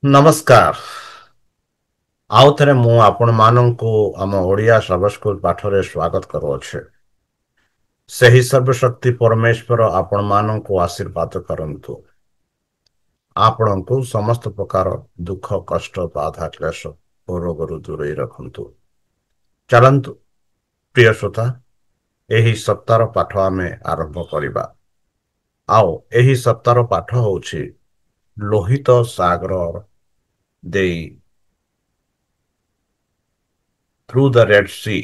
ନମସ୍କାର। ଆଉ ଥରେ ମୁଁ ଆପଣମାନଙ୍କୁ ଆମ ଓଡ଼ିଆ ସର୍ଭ ସ୍କୁଲ ପାଠରେ ସ୍ୱାଗତ କରୁଅଛି। ସେହି ସର୍ବଶକ୍ତି ପରମେଶ୍ୱର ଆପଣମାନଙ୍କୁ ଆଶୀର୍ବାଦ କରନ୍ତୁ। ଆପଣଙ୍କୁ ସମସ୍ତ ପ୍ରକାର ଦୁଃଖ କଷ୍ଟ ବାଧା କ୍ଲେଶ ଓ ରୋଗରୁ ଦୂରେଇ ରଖନ୍ତୁ। ଚାଲନ୍ତୁ ପ୍ରିୟ ଶ୍ରୋତା, ଏହି ସପ୍ତାହର ପାଠ ଆମେ ଆରମ୍ଭ କରିବା। ଆଉ ଏହି ସପ୍ତାହର ପାଠ ହେଉଛି ଲୋହିତ ସାଗର ଦେଇ through the Red Sea।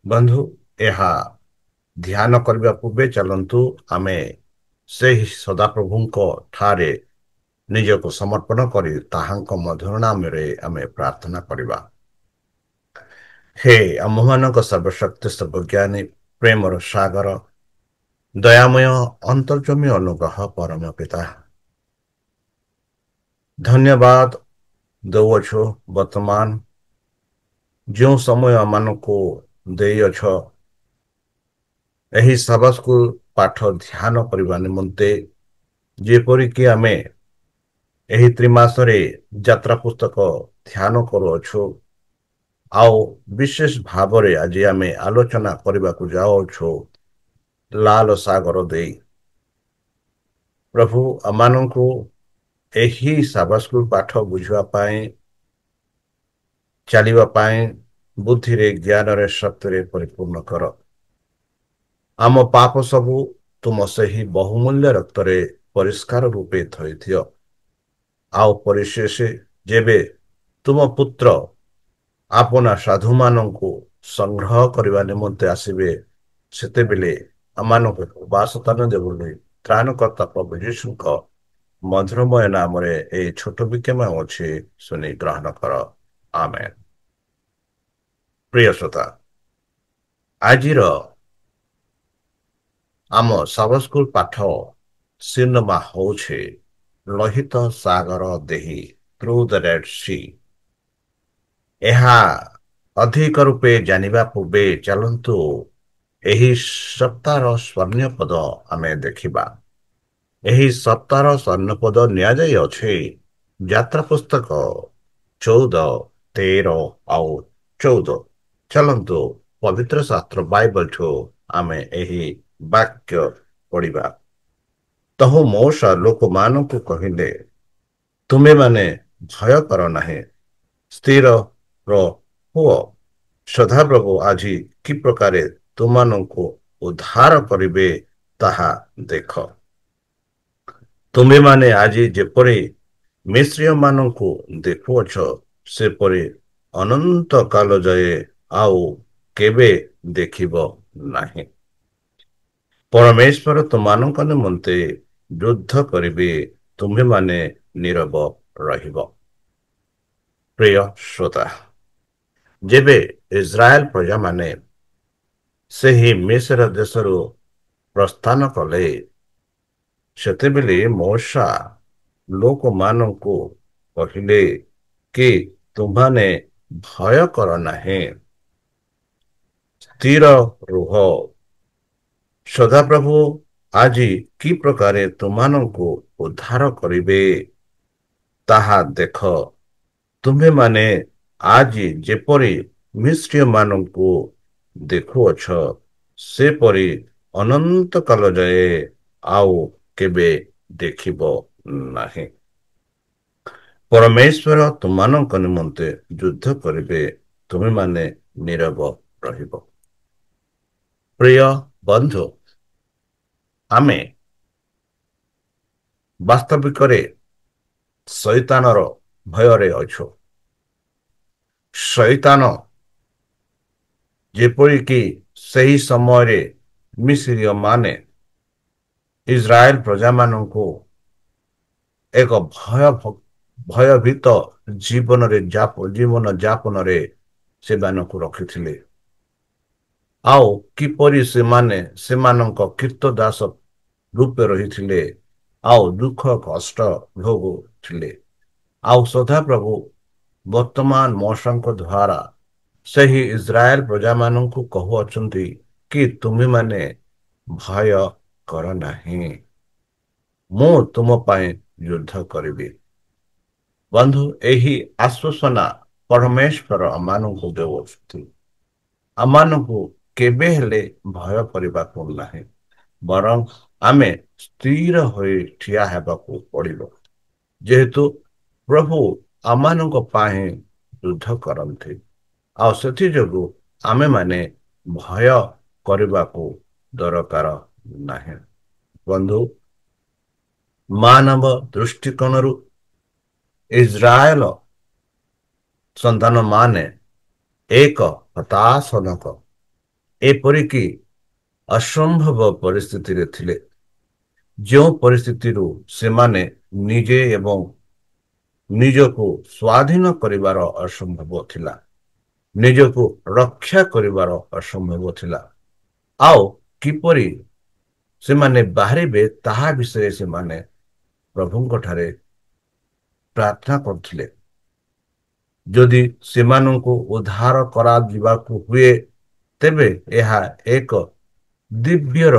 ବନ୍ଧୁ, ଏହା ଧ୍ୟାନ କରିବା ପୂର୍ବେ ଚାଲନ୍ତୁ ଆମେ ସେହି ସଦାପ୍ରଭୁଙ୍କ ଠାରେ ନିଜକୁ ସମର୍ପଣ କରି ତାହାଙ୍କ ମଧୁର ନାମରେ ଆମେ ପ୍ରାର୍ଥନା କରିବା। ହେ ଆମ୍ଭମାନଙ୍କ ସର୍ବଶକ୍ତି ସର୍ବଜ୍ଞାନୀ ପ୍ରେମର ସାଗର ଦୟାମୟ ଅନ୍ତର୍ଜମୀ ଅନୁଗ୍ରହ ପରମ ପିତା, ଧନ୍ୟବାଦ ଦେଉଅଛୁ ବର୍ତ୍ତମାନ ଯେଉଁ ସମୟ ଆମମାନଙ୍କୁ ଦେଇଅଛ ଏହି ସର୍ଭ ପାଠ ଧ୍ୟାନ କରିବା ନିମନ୍ତେ। ଯେପରିକି ଆମେ ଏହି ତ୍ରିମାସରେ ଯାତ୍ରା ପୁସ୍ତକ ଧ୍ୟାନ କରୁଅଛୁ, ଆଉ ବିଶେଷ ଭାବରେ ଆଜି ଆମେ ଆଲୋଚନା କରିବାକୁ ଯାଉଅଛୁ ଲାଲ ସାଗର ଦେଇ। ପ୍ରଭୁ ଆମମାନଙ୍କୁ ଏହି ସର୍ଭ ପାଠ ବୁଝିବା ପାଇଁ, ଚାଲିବା ପାଇଁ ବୁଦ୍ଧିରେ ଜ୍ଞାନରେ ଶକ୍ତିରେ ପରିପୂର୍ଣ୍ଣ କର। ଆମ ପାପ ସବୁ ତୁମ ସେହି ବହୁମୂଲ୍ୟ ରକ୍ତରେ ପରିଷ୍କାର ରୂପେ ଧୋଇଦିଅ। ଆଉ ପରିଶେଷ ଯେବେ ତୁମ ପୁତ୍ର ଆପଣା ସାଧୁମାନଙ୍କୁ ସଂଗ୍ରହ କରିବା ନିମନ୍ତେ ଆସିବେ, ସେତେବେଳେ ଆମମାନଙ୍କୁ ବାସସ୍ଥାନ ଦେବ ବୋଲି ତ୍ରାଣକର୍ତ୍ତା ପ୍ରଭୁ ଯୀଶୁଙ୍କ ମଧୁରମୟ ନାମରେ ଏହି ଛୋଟ ବିକ୍ଷମ ଅଛି, ଶୁଣି ଗ୍ରହଣ କର। ଆମେନ୍। ପ୍ରିୟ ଶ୍ରୋତା, ଆଜିର ଆମ ସର୍ଭ ପାଠ ସିନେମା ହେଉଛି ଲୋହିତ ସାଗର ଦେଇ through the Red Sea। ଏହା ଅଧିକ ରୂପେ ଜାଣିବା ପୂର୍ବେ ଚାଲନ୍ତୁ ଏହି ସପ୍ତାହର ସ୍ୱର୍ଣ୍ଣ ପଦ ଆମେ ଦେଖିବା। ଏହି ସପ୍ତାହର ସ୍ୱର୍ଣ୍ଣପଦ ନିଆଯାଇଅଛି ଯାତ୍ରା ପୁସ୍ତକ 14, 13 ଆଉ 14। ଚାଲନ୍ତୁ ପବିତ୍ର ଶାସ୍ତ୍ର ବାଇବଲଠୁ ଆମେ ଏହି ବାକ୍ୟ ପଢିବା। ତହୁ ମୂଷା ଲୋକମାନଙ୍କୁ କହିଲେ, ତୁମେମାନେ ଭୟ କର ନାହିଁ, ସ୍ଥିର ହୁଅ। ସଦାପ୍ରଭୁ ଆଜି କି ପ୍ରକାରେ ତୁମମାନଙ୍କୁ ଉଦ୍ଧାର କରିବେ ତାହା ଦେଖ। ତୁମେମାନେ ଆଜି ଯେପରି ମିଶ୍ରୀୟମାନଙ୍କୁ ଦେଖୁଅଛ, ସେପରି ଅନନ୍ତ କାଳ ଯାଏ ଆଉ କେବେ ଦେଖିବ ନାହିଁ। ପରମେଶ୍ୱର ତୁମମାନଙ୍କ ନିମନ୍ତେ ଯୁଦ୍ଧ କରିବେ, ତୁମେମାନେ ନୀରବ ରହିବ। ପ୍ରିୟ ଶ୍ରୋତା, ଯେବେ ଇସ୍ରାଏଲ ପ୍ରଜାମାନେ ସେହି ମିଶ୍ର ଦେଶରୁ ପ୍ରସ୍ଥାନ କଲେ, ସେତେବେଳେ ମୂଷା ଲୋକମାନଙ୍କୁ କହିଲେ କି ତୁମ୍ଭମାନେ ଭୟ କର ନାହିଁ, ସ୍ଥିର ରୁହ। ସଦାପ୍ରଭୁ ଆଜି କି ପ୍ରକାରେ ତୁମମାନଙ୍କୁ ଉଦ୍ଧାର କରିବେ ତାହା ଦେଖ। ତୁମ୍ଭେମାନେ ଆଜି ଯେପରି ମିଶ୍ରୀୟମାନଙ୍କୁ ଦେଖୁଅଛ, ସେପରି ଅନନ୍ତ କାଳ ଯାଏ ଆଉ କେବେ ଦେଖିବ ନାହିଁ। ପରମେଶ୍ୱର ତୁମମାନଙ୍କ ନିମନ୍ତେ ଯୁଦ୍ଧ କରିବେ, ତୁମେମାନେ ନୀରବ ରହିବ। ପ୍ରିୟ ବନ୍ଧୁ, ଆମେ ବାସ୍ତବିକରେ ଶୈତାନର ଭୟରେ ଅଛୁ। ଶୈତାନ ଯେପରିକି ସେହି ସମୟରେ ମିଶ୍ରୀୟମାନେ ଇସ୍ରାଏଲ ପ୍ରଜାମାନଙ୍କୁ ଏକ ଭୟଭୀତ ଜୀବନ ଯାପନରେ ସେମାନଙ୍କୁ ରଖିଥିଲେ। ଆଉ କିପରି ସେମାନେ ସେମାନଙ୍କ କୀର୍ତ୍ତ ଦାସ ରୂପେ ରହିଥିଲେ, ଆଉ ଦୁଃଖ କଷ୍ଟ ଭୋଗୁଥିଲେ। ଆଉ ସଦାପ୍ରଭୁ ବର୍ତ୍ତମାନ ମୂଷାଙ୍କ ଦ୍ୱାରା ସେହି ଇସ୍ରାଏଲ ପ୍ରଜାମାନଙ୍କୁ କହୁଅଛନ୍ତି କି ତୁମେମାନେ ଭୟ କର ନାହିଁ, ମୁଁ ତୁମ ପାଇଁ ଯୁଦ୍ଧ କରିବି। ବନ୍ଧୁ, ଏହି ଆଶ୍ୱାସନା ପରମେଶ୍ୱର ଆମମାନଙ୍କୁ ଦେଉଅଛନ୍ତି। ଆମମାନଙ୍କୁ କେବେ ହେଲେ ଭୟ କରିବାକୁ ନାହିଁ, ବରଂ ଆମେ ସ୍ଥିର ହୋଇ ଠିଆ ହେବାକୁ ପଡ଼ିବ। ଯେହେତୁ ପ୍ରଭୁ ଆମମାନଙ୍କ ପାଇଁ ଯୁଦ୍ଧ କରନ୍ତି, ଆଉ ସେଥିଯୋଗୁଁ ଆମେମାନେ ଭୟ କରିବାକୁ ଦରକାର ନାହିଁ। ବନ୍ଧୁ, ମାନବ ଦୃଷ୍ଟିକୋଣରୁ ଇସ୍ରାଏଲ ସନ୍ତାନମାନେ ଏକ ହତାଶନକ, ଏପରିକି ଅସମ୍ଭବ ପରିସ୍ଥିତିରେ ଥିଲେ, ଯେଉଁ ପରିସ୍ଥିତିରୁ ସେମାନେ ନିଜେ ଏବଂ ନିଜକୁ ସ୍ୱାଧୀନ କରିବାର ଅସମ୍ଭବ ଥିଲା, ନିଜକୁ ରକ୍ଷା କରିବାର ଅସମ୍ଭବ ଥିଲା। ଆଉ କିପରି ସେମାନେ ବାହାରିବେ ତାହା ବିଷୟରେ ସେମାନେ ପ୍ରଭୁଙ୍କ ଠାରେ ପ୍ରାର୍ଥନା କରୁଥିଲେ। ଯଦି ସେମାନଙ୍କୁ ଉଦ୍ଧାର କରାଯିବାକୁ ହୁଏ, ତେବେ ଏହା ଏକ ଦିବ୍ୟର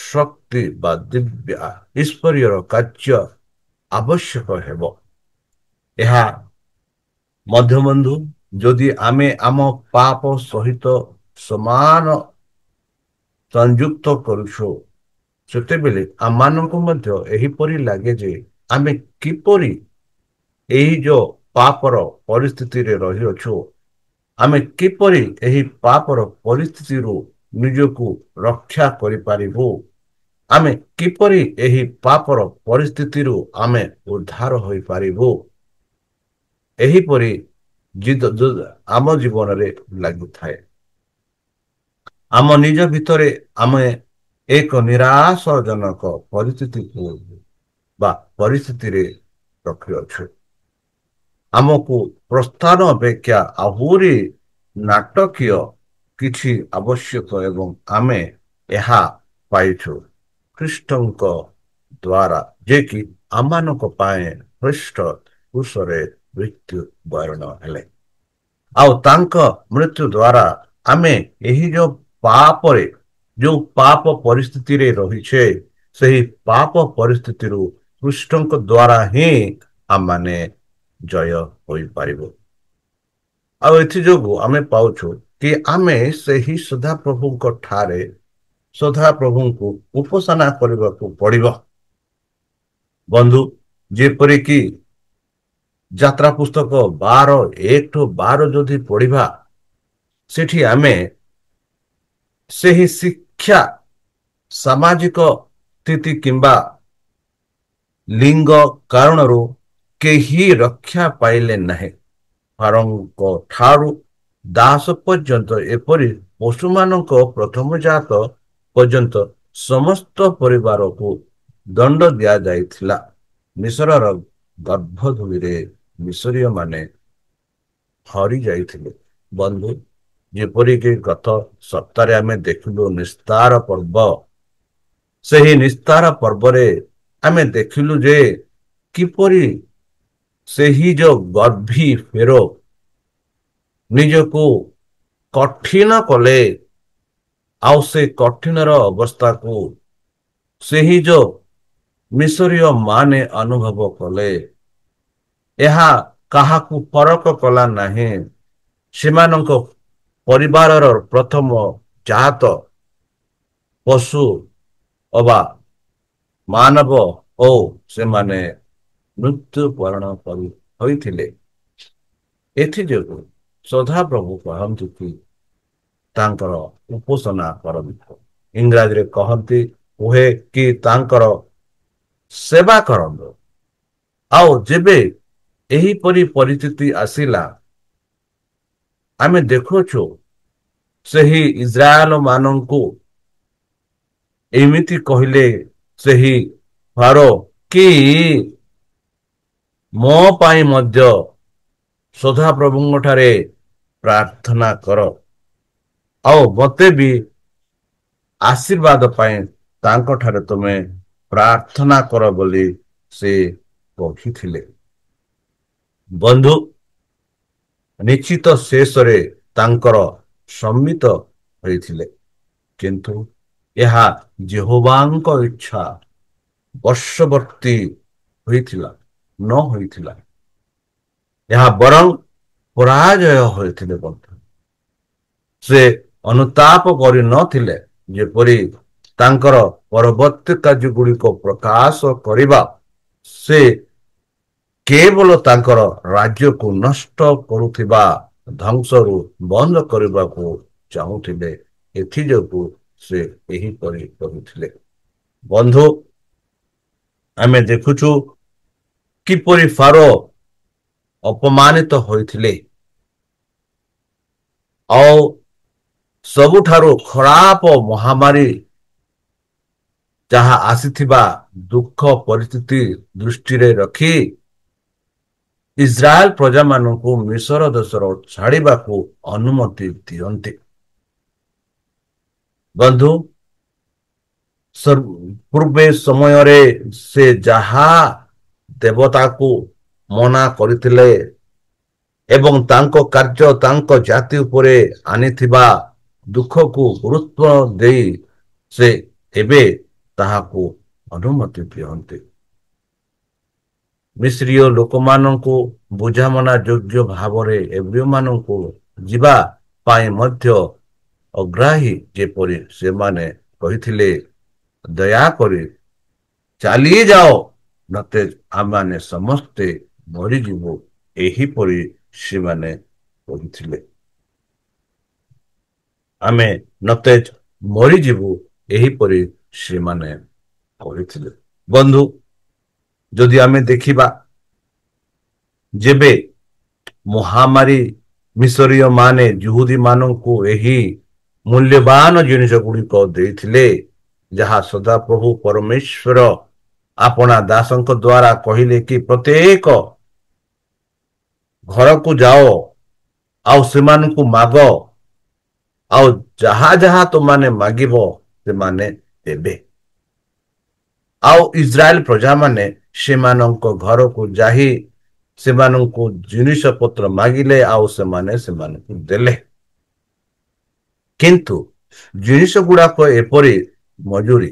ଶକ୍ତି ବା ଦିବ୍ୟ ଈଶ୍ୱରୀୟର କାର୍ଯ୍ୟ ଆବଶ୍ୟକ ହେବ। ଏହା ମଧ୍ୟ ବନ୍ଧୁ, ଯଦି ଆମେ ଆମ ପାପ ସହିତ ସମାନ ସଂଯୁକ୍ତ କରୁଛୁ, ସେତେବେଳେ ଆମମାନଙ୍କୁ ମଧ୍ୟ ଏହିପରି ଲାଗେ ଯେ ଆମେ କିପରି ଏହି ଯୋଉ ପାପର ପରିସ୍ଥିତିରେ ରହିଅଛୁ, ଆମେ କିପରି ଏହି ପାପର ପରିସ୍ଥିତିରୁ ନିଜକୁ ରକ୍ଷା କରିପାରିବୁ, ଆମେ କିପରି ଏହି ପାପର ପରିସ୍ଥିତିରୁ ଆମେ ଉଦ୍ଧାର ହୋଇପାରିବୁ, ଏହିପରି ଆମ ଜୀବନରେ ଲାଗୁଥାଏ। ଆମ ନିଜ ଭିତରେ ଆମେ ଏକ ନିରାଶଜନକ ପରିସ୍ଥିତିକୁ ବା ପରିସ୍ଥିତିରେ ରଖିଅଛୁ। ଆମକୁ ପ୍ରସ୍ଥାନ ଅପେକ୍ଷା ଆହୁରି ନାଟକୀୟ କିଛି ଆବଶ୍ୟକ ଏବଂ ଆମେ ଏହା ପାଇଛୁ ଖ୍ରୀଷ୍ଟଙ୍କ ଦ୍ୱାରା, ଯେ କି ଆମମାନଙ୍କ ପାଇଁ ଖ୍ରୀଷ୍ଟ କ୍ରୁଶରେ ମୃତ୍ୟୁ ବରଣ ହେଲେ। ଆଉ ତାଙ୍କ ମୃତ୍ୟୁ ଦ୍ୱାରା ଆମେ ଏହି ଯୋଉ ପାପରେ, ଯୋଉ ପାପ ପରିସ୍ଥିତିରେ ରହିଛେ, ସେହି ପାପ ପରିସ୍ଥିତିରୁ ଖ୍ରୀଷ୍ଟଙ୍କ ଦ୍ୱାରା ହିଁ ଆମମାନେ ଜୟ ହୋଇପାରିବୁ। ଆଉ ଏଥିଯୋଗୁଁ ଆମେ ପାଉଛୁ କି ଆମେ ସେହି ସଦାପ୍ରଭୁଙ୍କ ଠାରେ ସଦାପ୍ରଭୁଙ୍କୁ ଉପାସନା କରିବାକୁ ପଡ଼ିବ। ବନ୍ଧୁ, ଯେପରିକି ଯାତ୍ରା ପୁସ୍ତକ 12:1-12 ଯଦି ପଢ଼ିବା, ସେଠି ଆମେ ସେହି ଶିକ୍ଷା, ସାମାଜିକ ସ୍ଥିତି କିମ୍ବା ଲିଙ୍ଗ କାରଣରୁ କେହି ରକ୍ଷା ପାଇଲେ ନାହିଁ, ଫାରୋଙ୍କ ଠାରୁ ଦାସ ପର୍ଯ୍ୟନ୍ତ, ଏପରି ପଶୁମାନଙ୍କ ପ୍ରଥମଜାତ ପର୍ଯ୍ୟନ୍ତ ସମସ୍ତ ପରିବାରକୁ ଦଣ୍ଡ ଦିଆଯାଇଥିଲା। ମିଶ୍ରର ଗର୍ଭଧୂଳିରେ ମିଶ୍ରୀୟମାନେ ହରି ଯାଇଥିଲେ। ବନ୍ଧୁ, ଯେପରିକି ଗତ ସପ୍ତାହରେ ଆମେ ଦେଖିଲୁ ନିସ୍ତାର ପର୍ବ, ସେହି ନିସ୍ତାର ପର୍ବରେ ଆମେ ଦେଖିଲୁ ଯେ କିପରି ସେହି ଯୋଉ ଗର୍ଭୀ ଫେରୋ ନିଜକୁ କଠିନ କଲେ, ଆଉ ସେ କଠିନର ଅବସ୍ଥାକୁ ସେହି ଯୋଉ ମିଶରୀୟ ମାନେ ଅନୁଭବ କଲେ, ଏହା କାହାକୁ ଫରକ କଲା ନାହିଁ। ସେମାନଙ୍କ ପରିବାରର ପ୍ରଥମ ଜାତ ପଶୁ ଅବା ମାନବ ଓ ସେମାନେ ମୃତ୍ୟୁବରଣ କରି ହୋଇଥିଲେ। ଏଥିଯୋଗୁଁ ସଦାପ୍ରଭୁ କହନ୍ତି କି ତାଙ୍କର ଉପାସନା କରନ୍ତୁ। ଇଂରାଜୀରେ କହନ୍ତି, କୁହେ କି ତାଙ୍କର ସେବା କରନ୍ତୁ। ଆଉ ଯେବେ ଏହିପରି ପରିସ୍ଥିତି ଆସିଲା, ଆମେ ଦେଖୁଛୁ ସେହି ଇସ୍ରାଏଲ ମାନଙ୍କୁ ଏମିତି କହିଲେ ସେହି ଫାରୋ କି ମୋ ପାଇଁ ମଧ୍ୟ ସଦାପ୍ରଭୁଙ୍କ ଠାରେ ପ୍ରାର୍ଥନା କର, ଆଉ ମୋତେ ବି ଆଶୀର୍ବାଦ ପାଇଁ ତାଙ୍କ ଠାରେ ତୁମେ ପ୍ରାର୍ଥନା କର ବୋଲି ସେ କହିଥିଲେ। ବନ୍ଧୁ, ନିଶ୍ଚିତ ଶେଷରେ ତାଙ୍କର ସମ୍ମିତ ହୋଇଥିଲେ, କିନ୍ତୁ ଏହା ଯେହୋବାଙ୍କ ଇଚ୍ଛା ବର୍ଷବର୍ତ୍ତୀ ହୋଇଥିଲା ନ ହୋଇଥିଲା। ଏହା ବରଂ ପରାଜୟ ହୋଇଥିଲେ ବନ୍ଧୁ। ସେ ଅନୁତାପ କରିନଥିଲେ ଯେପରି ତାଙ୍କର ପରବର୍ତ୍ତୀ କାର୍ଯ୍ୟଗୁଡ଼ିକ ପ୍ରକାଶ କରିବା ସେ କେବଳ ତାଙ୍କର ରାଜ୍ୟକୁ ନଷ୍ଟ କରୁଥିବା ଧ୍ୱଂସରୁ ବନ୍ଦ କରିବାକୁ ଚାହୁଁଥିଲେ। ଏଥିଯୋଗୁଁ ସେ ଏହିପରି କରୁଥିଲେ। ବନ୍ଧୁ, ଆମେ ଦେଖୁଛୁ କିପରି ଫାରୋ ଅପମାନିତ ହୋଇଥିଲେ ଆଉ ସବୁଠାରୁ ଖରାପ ମହାମାରୀ ଯାହା ଆସିଥିବା ଦୁଃଖ ପରିସ୍ଥିତି ଦୃଷ୍ଟିରେ ରଖି ଇସ୍ରାଏଲ ପ୍ରଜାମାନଙ୍କୁ ମିଶର ଦେଶର ଛାଡ଼ିବାକୁ ଅନୁମତି ଦିଅନ୍ତି। ବନ୍ଧୁ, ପୂର୍ବେ ସମୟରେ ସେ ଯାହା ଦେବତାକୁ ମନା କରିଥିଲେ ଏବଂ ତାଙ୍କ କାର୍ଯ୍ୟ ତାଙ୍କ ଜାତି ଉପରେ ଆଣିଥିବା ଦୁଃଖକୁ ଗୁରୁତ୍ୱ ଦେଇ ସେ ଏବେ ତାହାକୁ ଅନୁମତି ଦିଅନ୍ତି। ମିଶ୍ରୀୟ ଲୋକମାନଙ୍କୁ ବୁଝାମଣା ଯୋଗ୍ୟ ଭାବରେ ଏବ୍ରିୟମାନଙ୍କୁ ଯିବା ପାଇଁ ମଧ୍ୟ ଅଗ୍ରାହୀ ଯେପରି ସେମାନେ କହିଥିଲେ, ଦୟାକରି ଚାଲିଯାଅ, ନଚେତ୍ ଆମମାନେ ସମସ୍ତେ ମରିଯିବୁ। ଏହିପରି ସେମାନେ କହିଥିଲେ, ଆମେ ନଚେତ୍ ମରିଯିବୁ, ଏହିପରି ସେମାନେ କହିଥିଲେ। ବନ୍ଧୁ, ଯଦି ଆମେ ଦେଖିବା ଯେବେ ମହାମାରୀ ମିଶରୀୟ ମାନେ ଯୁହୁଦୀ ମାନଙ୍କୁ ଏହି ମୂଲ୍ୟବାନ ଜିନିଷ ଗୁଡ଼ିକ ଦେଇଥିଲେ, ଯାହା ସଦାପ୍ରଭୁ ପରମେଶ୍ୱର ଆପଣା ଦାସଙ୍କ ଦ୍ୱାରା କହିଲେ କି ପ୍ରତ୍ୟେକ ଘରକୁ ଯାଅ ଆଉ ସେମାନଙ୍କୁ ମାଗ, ଆଉ ଯାହା ଯାହା ତୁମାନେ ମାଗିବ ସେମାନେ ଦେବେ। ଆଉ ଇସ୍ରାଏଲ ପ୍ରଜାମାନେ ସେମାନଙ୍କ ଘରକୁ ଯାଇ ସେମାନଙ୍କୁ ଜିନିଷ ପତ୍ର ମାଗିଲେ ଆଉ ସେମାନେ ସେମାନଙ୍କୁ ଦେଲେ। କିନ୍ତୁ ଜିନିଷ ଗୁଡାକ ଏପରି ମଜୁରୀ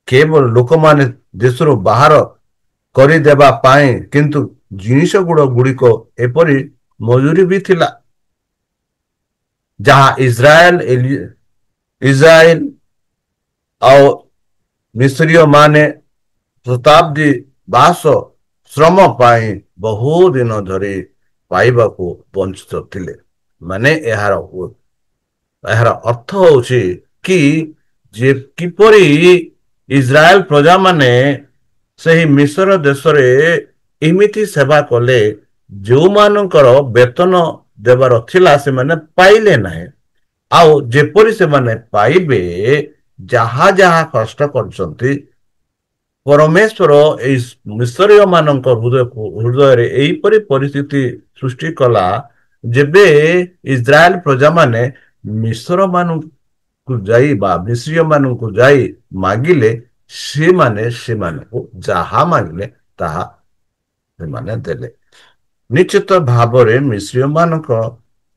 କେବଳ ଲୋକମାନେ ଦେଶରୁ ବାହାର କରିଦେବା ପାଇଁ, କିନ୍ତୁ ଜିନିଷ ଗୁଡ଼ିକ ଏପରି ମଜୁରୀ ବି ଥିଲା ଯାହା ଇସ୍ରାଏଲ ଆଉ ମିଶ୍ରୀୟ ମାନେ ଶତାବ୍ଦୀ ବାସ ଶ୍ରମ ପାଇଁ ବହୁ ଦିନ ଧରି ପାଇବାକୁ ବଞ୍ଚିତ ଥିଲେ। ମାନେ ଏହାର ଅର୍ଥ ହଉଛି କି ଯେ କିପରି ଇସ୍ରାଏଲ ପ୍ରଜାମାନେ ସେହି ମିଶ୍ର ଦେଶରେ ଏମିତି ସେବା କଲେ ଯେଉଁମାନଙ୍କର ବେତନ ଦେବାର ଥିଲା ସେମାନେ ପାଇଲେ ନାହିଁ, ଆଉ ଯେପରି ସେମାନେ ପାଇବେ ଯାହା ଯାହା କଷ୍ଟ କରିଛନ୍ତି ପରମେଶ୍ୱର ଏଇ ମିଶ୍ରୀୟ ମାନଙ୍କ ହୃଦୟରେ ଏହିପରି ପରିସ୍ଥିତି ସୃଷ୍ଟି କଲା, ଯେବେ ଇସ୍ରାଏଲ ପ୍ରଜାମାନେ ମିଶ୍ର ମାନଙ୍କୁ ଯାଇ ବା ମିଶ୍ରୀୟ ମାନଙ୍କୁ ଯାଇ ମାଗିଲେ ସେମାନେ ସେମାନଙ୍କୁ ଯାହା ମାଗିଲେ ତାହା ସେମାନେ ଦେଲେ। ନିଶ୍ଚିତ ଭାବରେ ମିଶ୍ରୀୟ ମାନଙ୍କ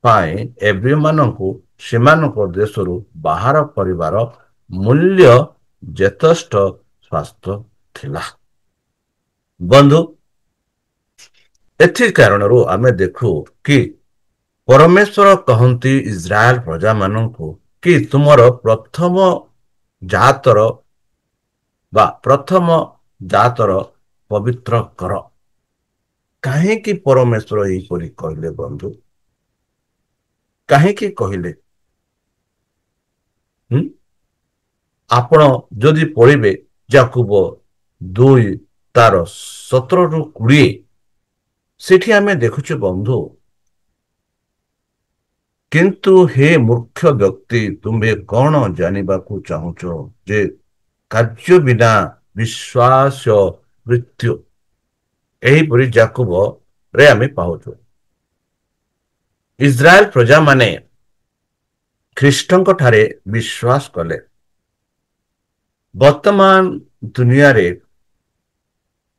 ପାଇଁ ଏବ୍ରିୟ ମାନଙ୍କୁ ସେମାନଙ୍କ ଦେଶରୁ ବାହାର କରିବାର ମୂଲ୍ୟ ଯଥେଷ୍ଟ ସ୍ୱାସ୍ଥ୍ୟ ଥିଲା। ବନ୍ଧୁ, ଏଥି କାରଣରୁ ଆମେ ଦେଖୁ କି ପରମେଶ୍ୱର କହନ୍ତି ଇସ୍ରାଏଲ ପ୍ରଜାମାନଙ୍କୁ କି ତୁମର ପ୍ରଥମ ଜାତର ପବିତ୍ର କର। କାହିଁକି ପରମେଶ୍ୱର ଏହିପରି କହିଲେ ବନ୍ଧୁ? କାହିଁକି କହିଲେ? ଆପଣ ଯଦି ପଢିବେ ଯାକୁବ 2 ତାର 17-20, ସେଠି ଆମେ ଦେଖୁଛୁ ବନ୍ଧୁ, କିନ୍ତୁ ହେ ମୂର୍ଖ ବ୍ୟକ୍ତି, ତୁମେ କଣ ଜାଣିବାକୁ ଚାହୁଁଛ ଯେ କାର୍ଯ୍ୟ ବିନା ବିଶ୍ୱାସ ମୃତ୍ୟୁ? ଏହିପରି ଯାକୁବରେ ଆମେ ପାଉଛୁ। ଇସ୍ରାଏଲ ପ୍ରଜାମାନେ ଖ୍ରୀଷ୍ଟଙ୍କ ଠାରେ ବିଶ୍ୱାସ କଲେ। ବର୍ତ୍ତମାନ ଦୁନିଆରେ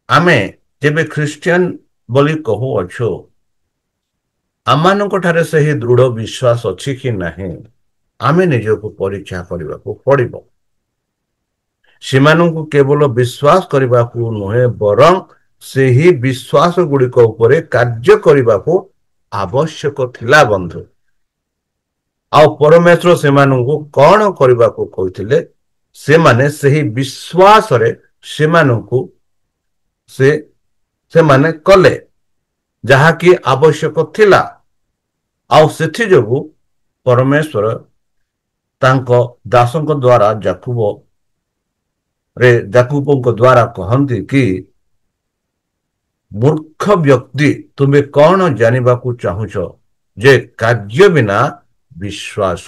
ଆମେ ଯେବେ ଖ୍ରୀଷ୍ଟିଆନ ବୋଲି କହୁଅଛୁ, ଆମମାନଙ୍କ ଠାରେ ସେହି ଦୃଢ଼ ବିଶ୍ୱାସ ଅଛି କି ନାହିଁ ଆମେ ନିଜକୁ ପରୀକ୍ଷା କରିବାକୁ ପଡ଼ିବ। ସେମାନଙ୍କୁ କେବଳ ବିଶ୍ୱାସ କରିବାକୁ ନୁହେଁ, ବରଂ ସେହି ବିଶ୍ୱାସ ଗୁଡ଼ିକ ଉପରେ କାର୍ଯ୍ୟ କରିବାକୁ ଆବଶ୍ୟକ ଥିଲା ବନ୍ଧୁ। ଆଉ ପରମେଶ୍ୱର ସେମାନଙ୍କୁ କଣ କରିବାକୁ କହିଥିଲେ? ସେମାନେ ସେହି ବିଶ୍ୱାସରେ ସେମାନଙ୍କୁ ସେମାନେ କଲେ ଯାହାକି ଆବଶ୍ୟକ ଥିଲା। ଆଉ ସେଥିଯୋଗୁଁ ପରମେଶ୍ୱର ତାଙ୍କ ଦାସଙ୍କ ଦ୍ୱାରା ଯାକୁବଙ୍କ ଦ୍ୱାରା କହନ୍ତି କି, ମୂର୍ଖ ବ୍ୟକ୍ତି, ତୁମେ କଣ ଜାଣିବାକୁ ଚାହୁଁଛ ଯେ କାର୍ଯ୍ୟ ବିନା ବିଶ୍ୱାସ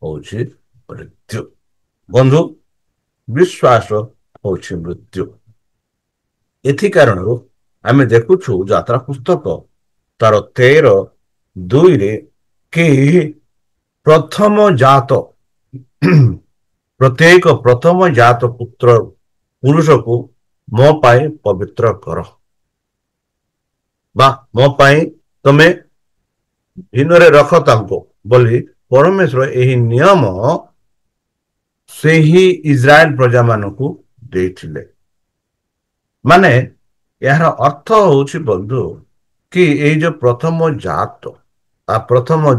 ହଉଛି ମୃତ୍ୟୁ। ବନ୍ଧୁ, ବିଶ୍ୱାସ ହଉଛି ମୃତ୍ୟୁ। ଏଥି କାରଣରୁ ଆମେ ଦେଖୁଛୁ ଯାତ୍ରା ପୁସ୍ତକ ତାର 13:2ରେ କି ପ୍ରଥମ ଜାତ ପ୍ରତ୍ୟେକ ପ୍ରଥମ ଜାତ ପୁରୁଷକୁ ମୋ ପାଇଁ ପବିତ୍ର କର, ବା ମୋ ପାଇଁ ତମେ ଭିନ୍ନରେ ରଖ ତାଙ୍କୁ ବୋଲି ପରମେଶ୍ୱର ଏହି ନିୟମ ସେହି ଇସ୍ରାଏଲ ପ୍ରଜାମାନଙ୍କୁ ଦେଇଥିଲେ। ମାନେ ଏହାର ଅର୍ଥ ହଉଛି ବନ୍ଧୁ କି ଏଇ ଯୋଉ ପ୍ରଥମ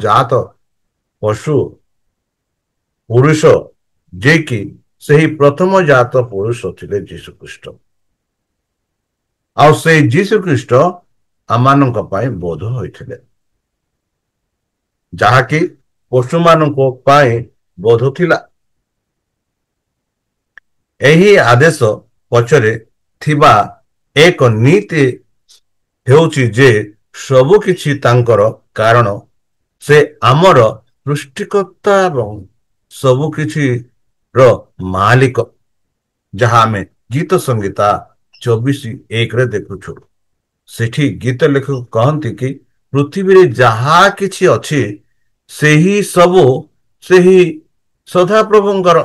ଜାତ ପଶୁ ପୁରୁଷ, ଯିଏକି ସେହି ପ୍ରଥମ ଜାତ ପୁରୁଷ ଥିଲେ ଯୀଶୁଖ୍ରୀଷ୍ଟ। ଆଉ ସେଇ ଯୀଶୁଖ୍ରୀଷ୍ଟ ଆମମାନଙ୍କ ପାଇଁ ବୋଧ ହୋଇଥିଲେ, ଯାହାକି ପଶୁମାନଙ୍କ ପାଇଁ ବୋଧ ଥିଲା। ଏହି ଆଦେଶ ପଛରେ ଥିବା ଏକ ନୀତି ହେଉଛି ଯେ ସବୁ କିଛି ତାଙ୍କର କାରଣ ସେ ଆମର ସୃଷ୍ଟିକର୍ତ୍ତା ଏବଂ ସବୁ କିଛିର ମାଲିକ, ଯାହା ଆମେ ଗୀତ ସଂହିତା 24:1ରେ ଦେଖୁଛୁ। ସେଠି ଗୀତ ଲେଖକ କହନ୍ତି କି ପୃଥିବୀରେ ଯାହା କିଛି ଅଛି ସେହି ସବୁ ସେହି ସଦାପ୍ରଭୁଙ୍କର,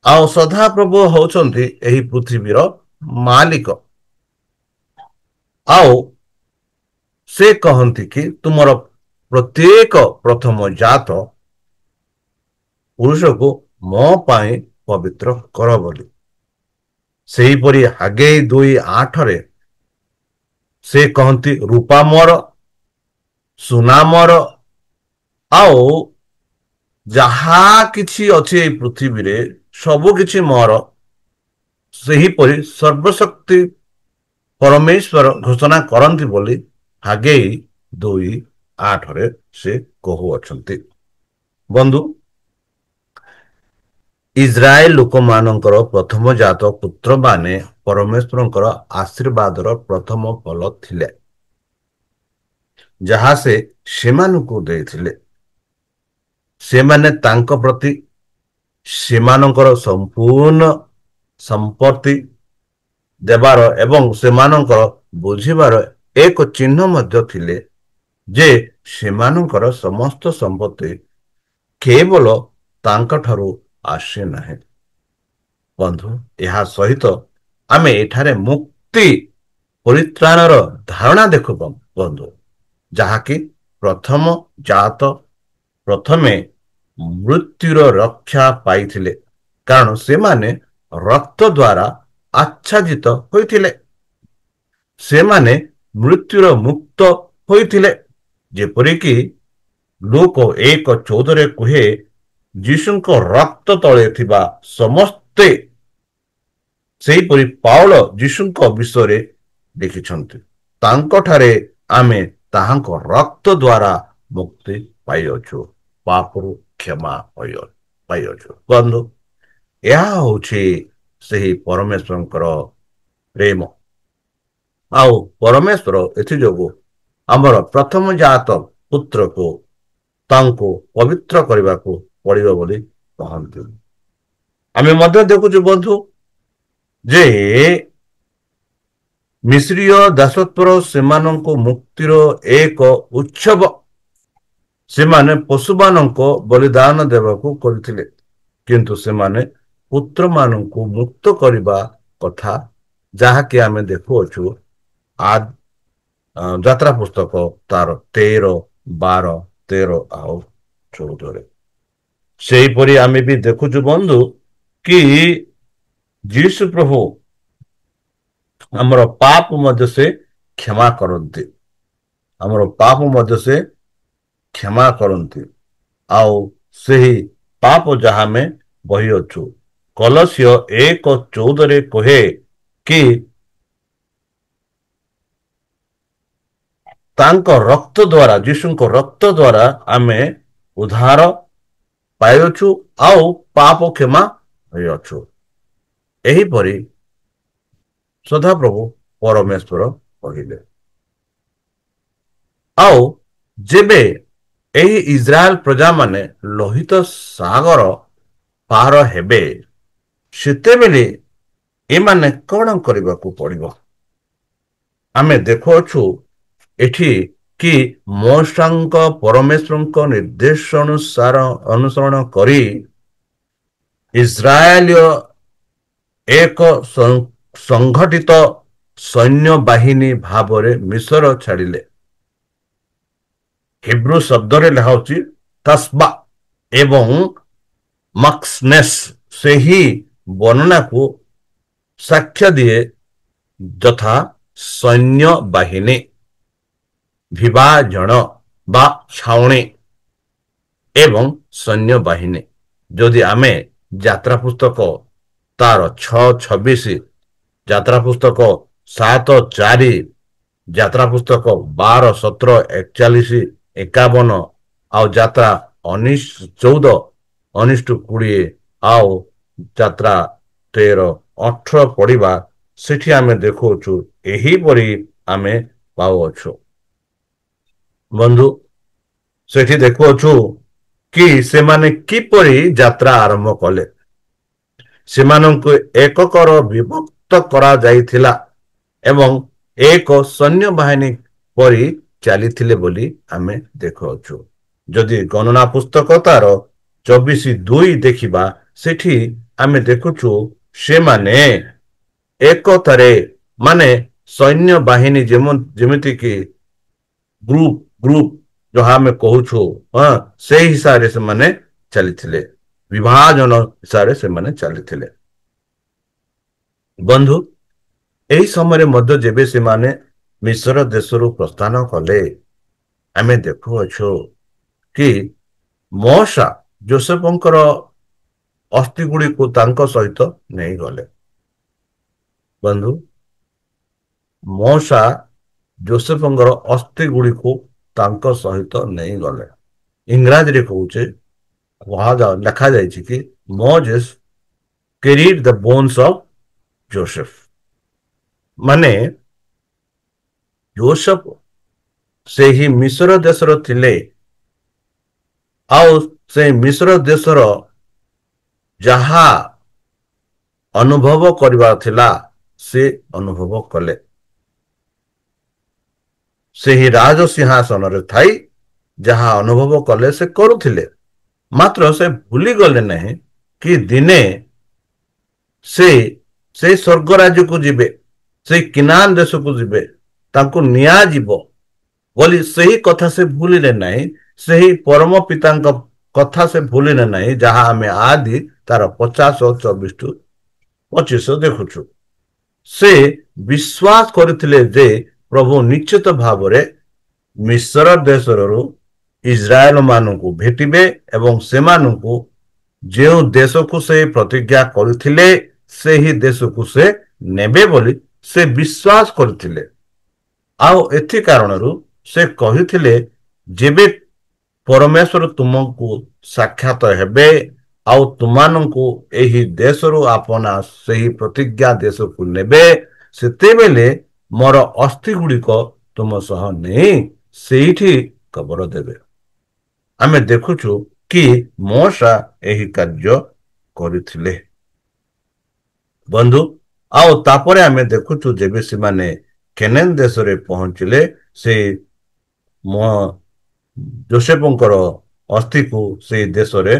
ଆଉ ସଦାପ୍ରଭୁ ହଉଛନ୍ତି ଏହି ପୃଥିବୀର ମାଲିକ। ଆଉ ସେ କହନ୍ତି କି ତୁମର ପ୍ରତ୍ୟେକ ପ୍ରଥମ ଜାତ ପୁରୁଷକୁ ମୋ ପାଇଁ ପବିତ୍ର କର ବୋଲି। ସେହିପରି ହାଗେଇ 2:8ରେ ସେ କହନ୍ତି, ରୂପା ମୋର, ସୁନା ମୋର, ଆଉ ଯାହା କିଛି ଅଛି ଏଇ ପୃଥିବୀରେ ସବୁ କିଛି ମୋର। ସେହିପରି ସର୍ବଶକ୍ତି ପରମେଶ୍ୱର ଘୋଷଣା କରନ୍ତି ବୋଲି ହାଗେଇ 2:8ରେ ସେ କହୁଅଛନ୍ତି। ବନ୍ଧୁ, ଇସ୍ରାଏଲ ଲୋକମାନଙ୍କର ପ୍ରଥମ ଜାତ ପୁତ୍ରମାନେ ପରମେଶ୍ୱରଙ୍କର ଆଶୀର୍ବାଦର ପ୍ରଥମ ଫଳ ଥିଲେ, ଯାହା ସେ ସେମାନଙ୍କୁ ଦେଇଥିଲେ। ସେମାନେ ତାଙ୍କ ପ୍ରତି ସେମାନଙ୍କର ସମ୍ପୂର୍ଣ୍ଣ ସମ୍ପତ୍ତି ଦେବାର ଏବଂ ସେମାନଙ୍କର ବୁଝିବାର ଏକ ଚିହ୍ନ ମଧ୍ୟ ଥିଲେ ଯେ ସେମାନଙ୍କର ସମସ୍ତ ସମ୍ପତ୍ତି କେବଳ ତାଙ୍କଠାରୁ ଆସେ ନାହିଁ। ବନ୍ଧୁ, ଏହା ସହିତ ଆମେ ଏଠାରେ ମୁକ୍ତି ପରିତ୍ରାଣର ଧାରଣା ଦେଖୁ ବନ୍ଧୁ, ଯାହାକି ପ୍ରଥମ ଜାତ ପ୍ରଥମେ ମୃତ୍ୟୁର ରକ୍ଷା ପାଇଥିଲେ, କାରଣ ସେମାନେ ରକ୍ତ ଦ୍ୱାରା ଆଚ୍ଛାଦିତ ହୋଇଥିଲେ। ସେମାନେ ମୃତ୍ୟୁର ମୁକ୍ତ ହୋଇଥିଲେ, ଯେପରିକି ଲୁକ 1:14ରେ କୁହେ, ଯୀଶୁଙ୍କ ରକ୍ତ ତଳେ ଥିବା ସମସ୍ତେ। ସେହିପରି ପାଉଲ ଯୀଶୁଙ୍କ ବିଷୟରେ ଲେଖିଛନ୍ତି, ତାଙ୍କଠାରେ ଆମେ ତାହାଙ୍କ ରକ୍ତ ଦ୍ୱାରା ମୁକ୍ତି ପାଇଅଛୁ, ପାପରୁ କ୍ଷମା ପାଇଅଛୁ। ବନ୍ଧୁ, ଏହା ହେଉଛି ସେହି ପରମେଶ୍ୱରଙ୍କର ପ୍ରେମ। ଆଉ ପରମେଶ୍ୱର ଏଥିଯୋଗୁଁ ଆମର ପ୍ରଥମ ଜାତ ପୁତ୍ରକୁ ତାଙ୍କୁ ପବିତ୍ର କରିବାକୁ ପଡ଼ିବ ବୋଲି କହନ୍ତି। ଆମେ ମଧ୍ୟ ଦେଖୁଛୁ ବନ୍ଧୁ ଯେ ମିଶ୍ରୀୟ ଦାସତ୍ୱର ସେମାନଙ୍କୁ ମୁକ୍ତିର ଏକ ଉତ୍ସବ ସେମାନେ ପଶୁମାନଙ୍କ ବଳିଦାନ ଦେବାକୁ କରିଥିଲେ, କିନ୍ତୁ ସେମାନେ ପୁତ୍ରମାନଙ୍କୁ ମୁକ୍ତ କରିବା କଥା, ଯାହାକି ଆମେ ଦେଖୁଅଛୁ ଯାତ୍ରା ପୁସ୍ତକ ତାର 13, 12, 13 ଆଉ 14ରେ। ସେହିପରି ଆମେ ବି ଦେଖୁଛୁ ବନ୍ଧୁ କି ଯୀଶୁ ପ୍ରଭୁ ଆମର ପାପ ମଧ୍ୟ ସେ କ୍ଷମା କରନ୍ତି। ଆମର ପାପ ମଧ୍ୟ ସେ କ୍ଷମା କରନ୍ତି। ଆଉ ସେହି ପାପ ଯାହା ଆମେ ବହିଅଛୁ। କଲସ୍ୟ 1:14 କହେ କି ତାଙ୍କ ରକ୍ତ ଦ୍ୱାରା, ଯୀଶୁଙ୍କ ରକ୍ତ ଦ୍ୱାରା ଆମେ ଉଦ୍ଧାର ପାଇଅଛୁ ଆଉ ପାପ କ୍ଷମା ହୋଇଅଛୁ। ଏହିପରି ସଦାପ୍ରଭୁ ପରମେଶ୍ୱର କହିଲେ। ଆଉ ଯେବେ ଏହି ଇସ୍ରାଏଲ ପ୍ରଜାମାନେ ଲୋହିତ ସାଗର ପାର ହେବେ, ସେତେବେଳେ ଏମାନେ କଣ କରିବାକୁ ପଡ଼ିବ? ଆମେ ଦେଖୁଅଛୁ ଏଠି କି ମୋଶାଙ୍କ ପରମେଶ୍ୱରଙ୍କ ନିର୍ଦ୍ଦେଶ ଅନୁସରଣ କରି ଇସ୍ରାଏଲୀୟ ଏକ ସଂଗଠିତ ସୈନ୍ୟବାହିନୀ ଭାବରେ ମିଶର ଛାଡ଼ିଲେ। ହିବ୍ରୁ ଶବ୍ଦରେ ଲେଖା ହେଉଛି ତସ୍ବା ଏବଂ ମକ୍ସନେସ୍ ସେହି ବର୍ଣ୍ଣନାକୁ ସାକ୍ଷ୍ୟ ଦିଏ, ଯଥା ସୈନ୍ୟବାହିନୀ, ବିଭାଜନ ବା ଛାଉଣୀ ଏବଂ ସୈନ୍ୟବାହିନୀ। ଯଦି ଆମେ ଯାତ୍ରା ପୁସ୍ତକ ତାର 6:26, ଯାତ୍ରା ପୁସ୍ତକ 7:4, ଯାତ୍ରା ପୁସ୍ତକ 12, 17, 41, 51 ଆଉ ଯାତ୍ରା 19:14, 19-20 ଆଉ ଯାତ୍ରା 13:18 ପଢିବା, ସେଠି ଆମେ ଦେଖୁଅଛୁ ଏହିପରି ଆମେ ପାଉଅଛୁ। ବନ୍ଧୁ, ସେଠି ଦେଖୁଅଛୁ କି ସେମାନେ କିପରି ଯାତ୍ରା ଆରମ୍ଭ କଲେ। ସେମାନଙ୍କୁ ଏକକର ବିଭକ୍ତ କରାଯାଇଥିଲା ଏବଂ ଏକ ସୈନ୍ୟବାହିନୀ ପରି ଚାଲିଥିଲେ ବୋଲି ଆମେ ଦେଖୁଅଛୁ। ଯଦି ଗଣନା ପୁସ୍ତକ ତାର 24:2 ଦେଖିବା, ସେଠି ଆମେ ଦେଖୁଛୁ ସେମାନେ ଏକତାରେ, ମାନେ ସୈନ୍ୟବାହିନୀ ଯେମିତିକି ଗ୍ରୁପ ଗ୍ରୁପ ଯାହା ଆମେ କହୁଛୁ, ସେହି ହିସାବରେ ସେମାନେ ଚାଲିଥିଲେ, ବିଭାଜନ ହିସାବରେ ସେମାନେ ଚାଲିଥିଲେ। ବନ୍ଧୁ, ଏହି ସମୟରେ ମଧ୍ୟ ଯେବେ ସେମାନେ ମିଶ୍ର ଦେଶରୁ ପ୍ରସ୍ଥାନ କଲେ, ଆମେ ଦେଖୁଅଛୁ କି ମୋଶା ଯୋସେଫଙ୍କର ଅସ୍ଥି ଗୁଡ଼ିକୁ ତାଙ୍କ ସହିତ ନେଇଗଲେ। ବନ୍ଧୁ, ମୋଶା ଯୋସେଫଙ୍କର ଅସ୍ଥି ଗୁଡ଼ିକୁ ତାଙ୍କ ସହିତ ନେଇଗଲେ। ଇଂରାଜୀରେ କହୁଛେ, ଲେଖାଯାଇଛି କି Moses carried the bones of Joseph, ମାନେ ଯୋସେଫ ସେହି ମିଶ୍ର ଦେଶର ଥିଲେ ଆଉ ସେହି ମିଶ୍ର ଦେଶର ଯାହା ଅନୁଭବ କରିବାର ଥିଲା ସେ ଅନୁଭବ କଲେ। ସେହି ରାଜ ସିଂହାସନରେ ଥାଇ ଯାହା ଅନୁଭବ କଲେ ସେ କରୁଥିଲେ, ମାତ୍ର ସେ ଭୁଲିଗଲେ ନାହିଁ କି ଦିନେ ସେ ସ୍ୱର୍ଗ ରାଜ୍ୟକୁ ଯିବେ, ସେଇ କିନାନ ଦେଶକୁ ଯିବେ, ତାଙ୍କୁ ନିଆଯିବ ବୋଲି ସେହି କଥା ସେ ଭୁଲିଲେ ନାହିଁ। ସେହି ପରମ ପିତାଙ୍କ କଥା ସେ ଭୁଲିଲେ ନାହିଁ, ଯାହା ଆମେ ଆଦି ତାର 50:24-25 ଦେଖୁଛୁ। ସେ ବିଶ୍ୱାସ କରିଥିଲେ ଯେ ପ୍ରଭୁ ନିଶ୍ଚିତ ଭାବରେ ମିଶ୍ର ଦେଶରୁ ଇସ୍ରାଏଲ ମାନଙ୍କୁ ଭେଟିବେ ଏବଂ ସେମାନଙ୍କୁ ଯେଉଁ ଦେଶକୁ ସେ ପ୍ରତିଜ୍ଞା କରିଥିଲେ ସେହି ଦେଶକୁ ସେ ନେବେ ବୋଲି ସେ ବିଶ୍ୱାସ କରିଥିଲେ। ଆଉ ଏଥି କାରଣରୁ ସେ କହିଥିଲେ, ଯେବେ ପରମେଶ୍ୱର ତୁମକୁ ସାକ୍ଷାତ ହେବେ ଆଉ ତୁମାନଙ୍କୁ ଏହି ଦେଶରୁ ଆପଣା ସେହି ପ୍ରତିଜ୍ଞା ଦେଶକୁ ନେବେ, ସେତେବେଳେ ମୋର ଅସ୍ଥି ଗୁଡ଼ିକ ତୁମ ସହ ନେଇ ସେଇଠି କବର ଦେବେ। ଆମେ ଦେଖୁଛୁ କି ମୋଶା ଏହି କାର୍ଯ୍ୟ କରିଥିଲେ। ବନ୍ଧୁ, ଆଉ ତାପରେ ଆମେ ଦେଖୁଛୁ ଯେବେ ସେମାନେ କେନାନ ଦେଶରେ ପହଞ୍ଚିଲେ, ସେ ଯୋସେଫଙ୍କର ଅସ୍ଥିକୁ ସେଇ ଦେଶରେ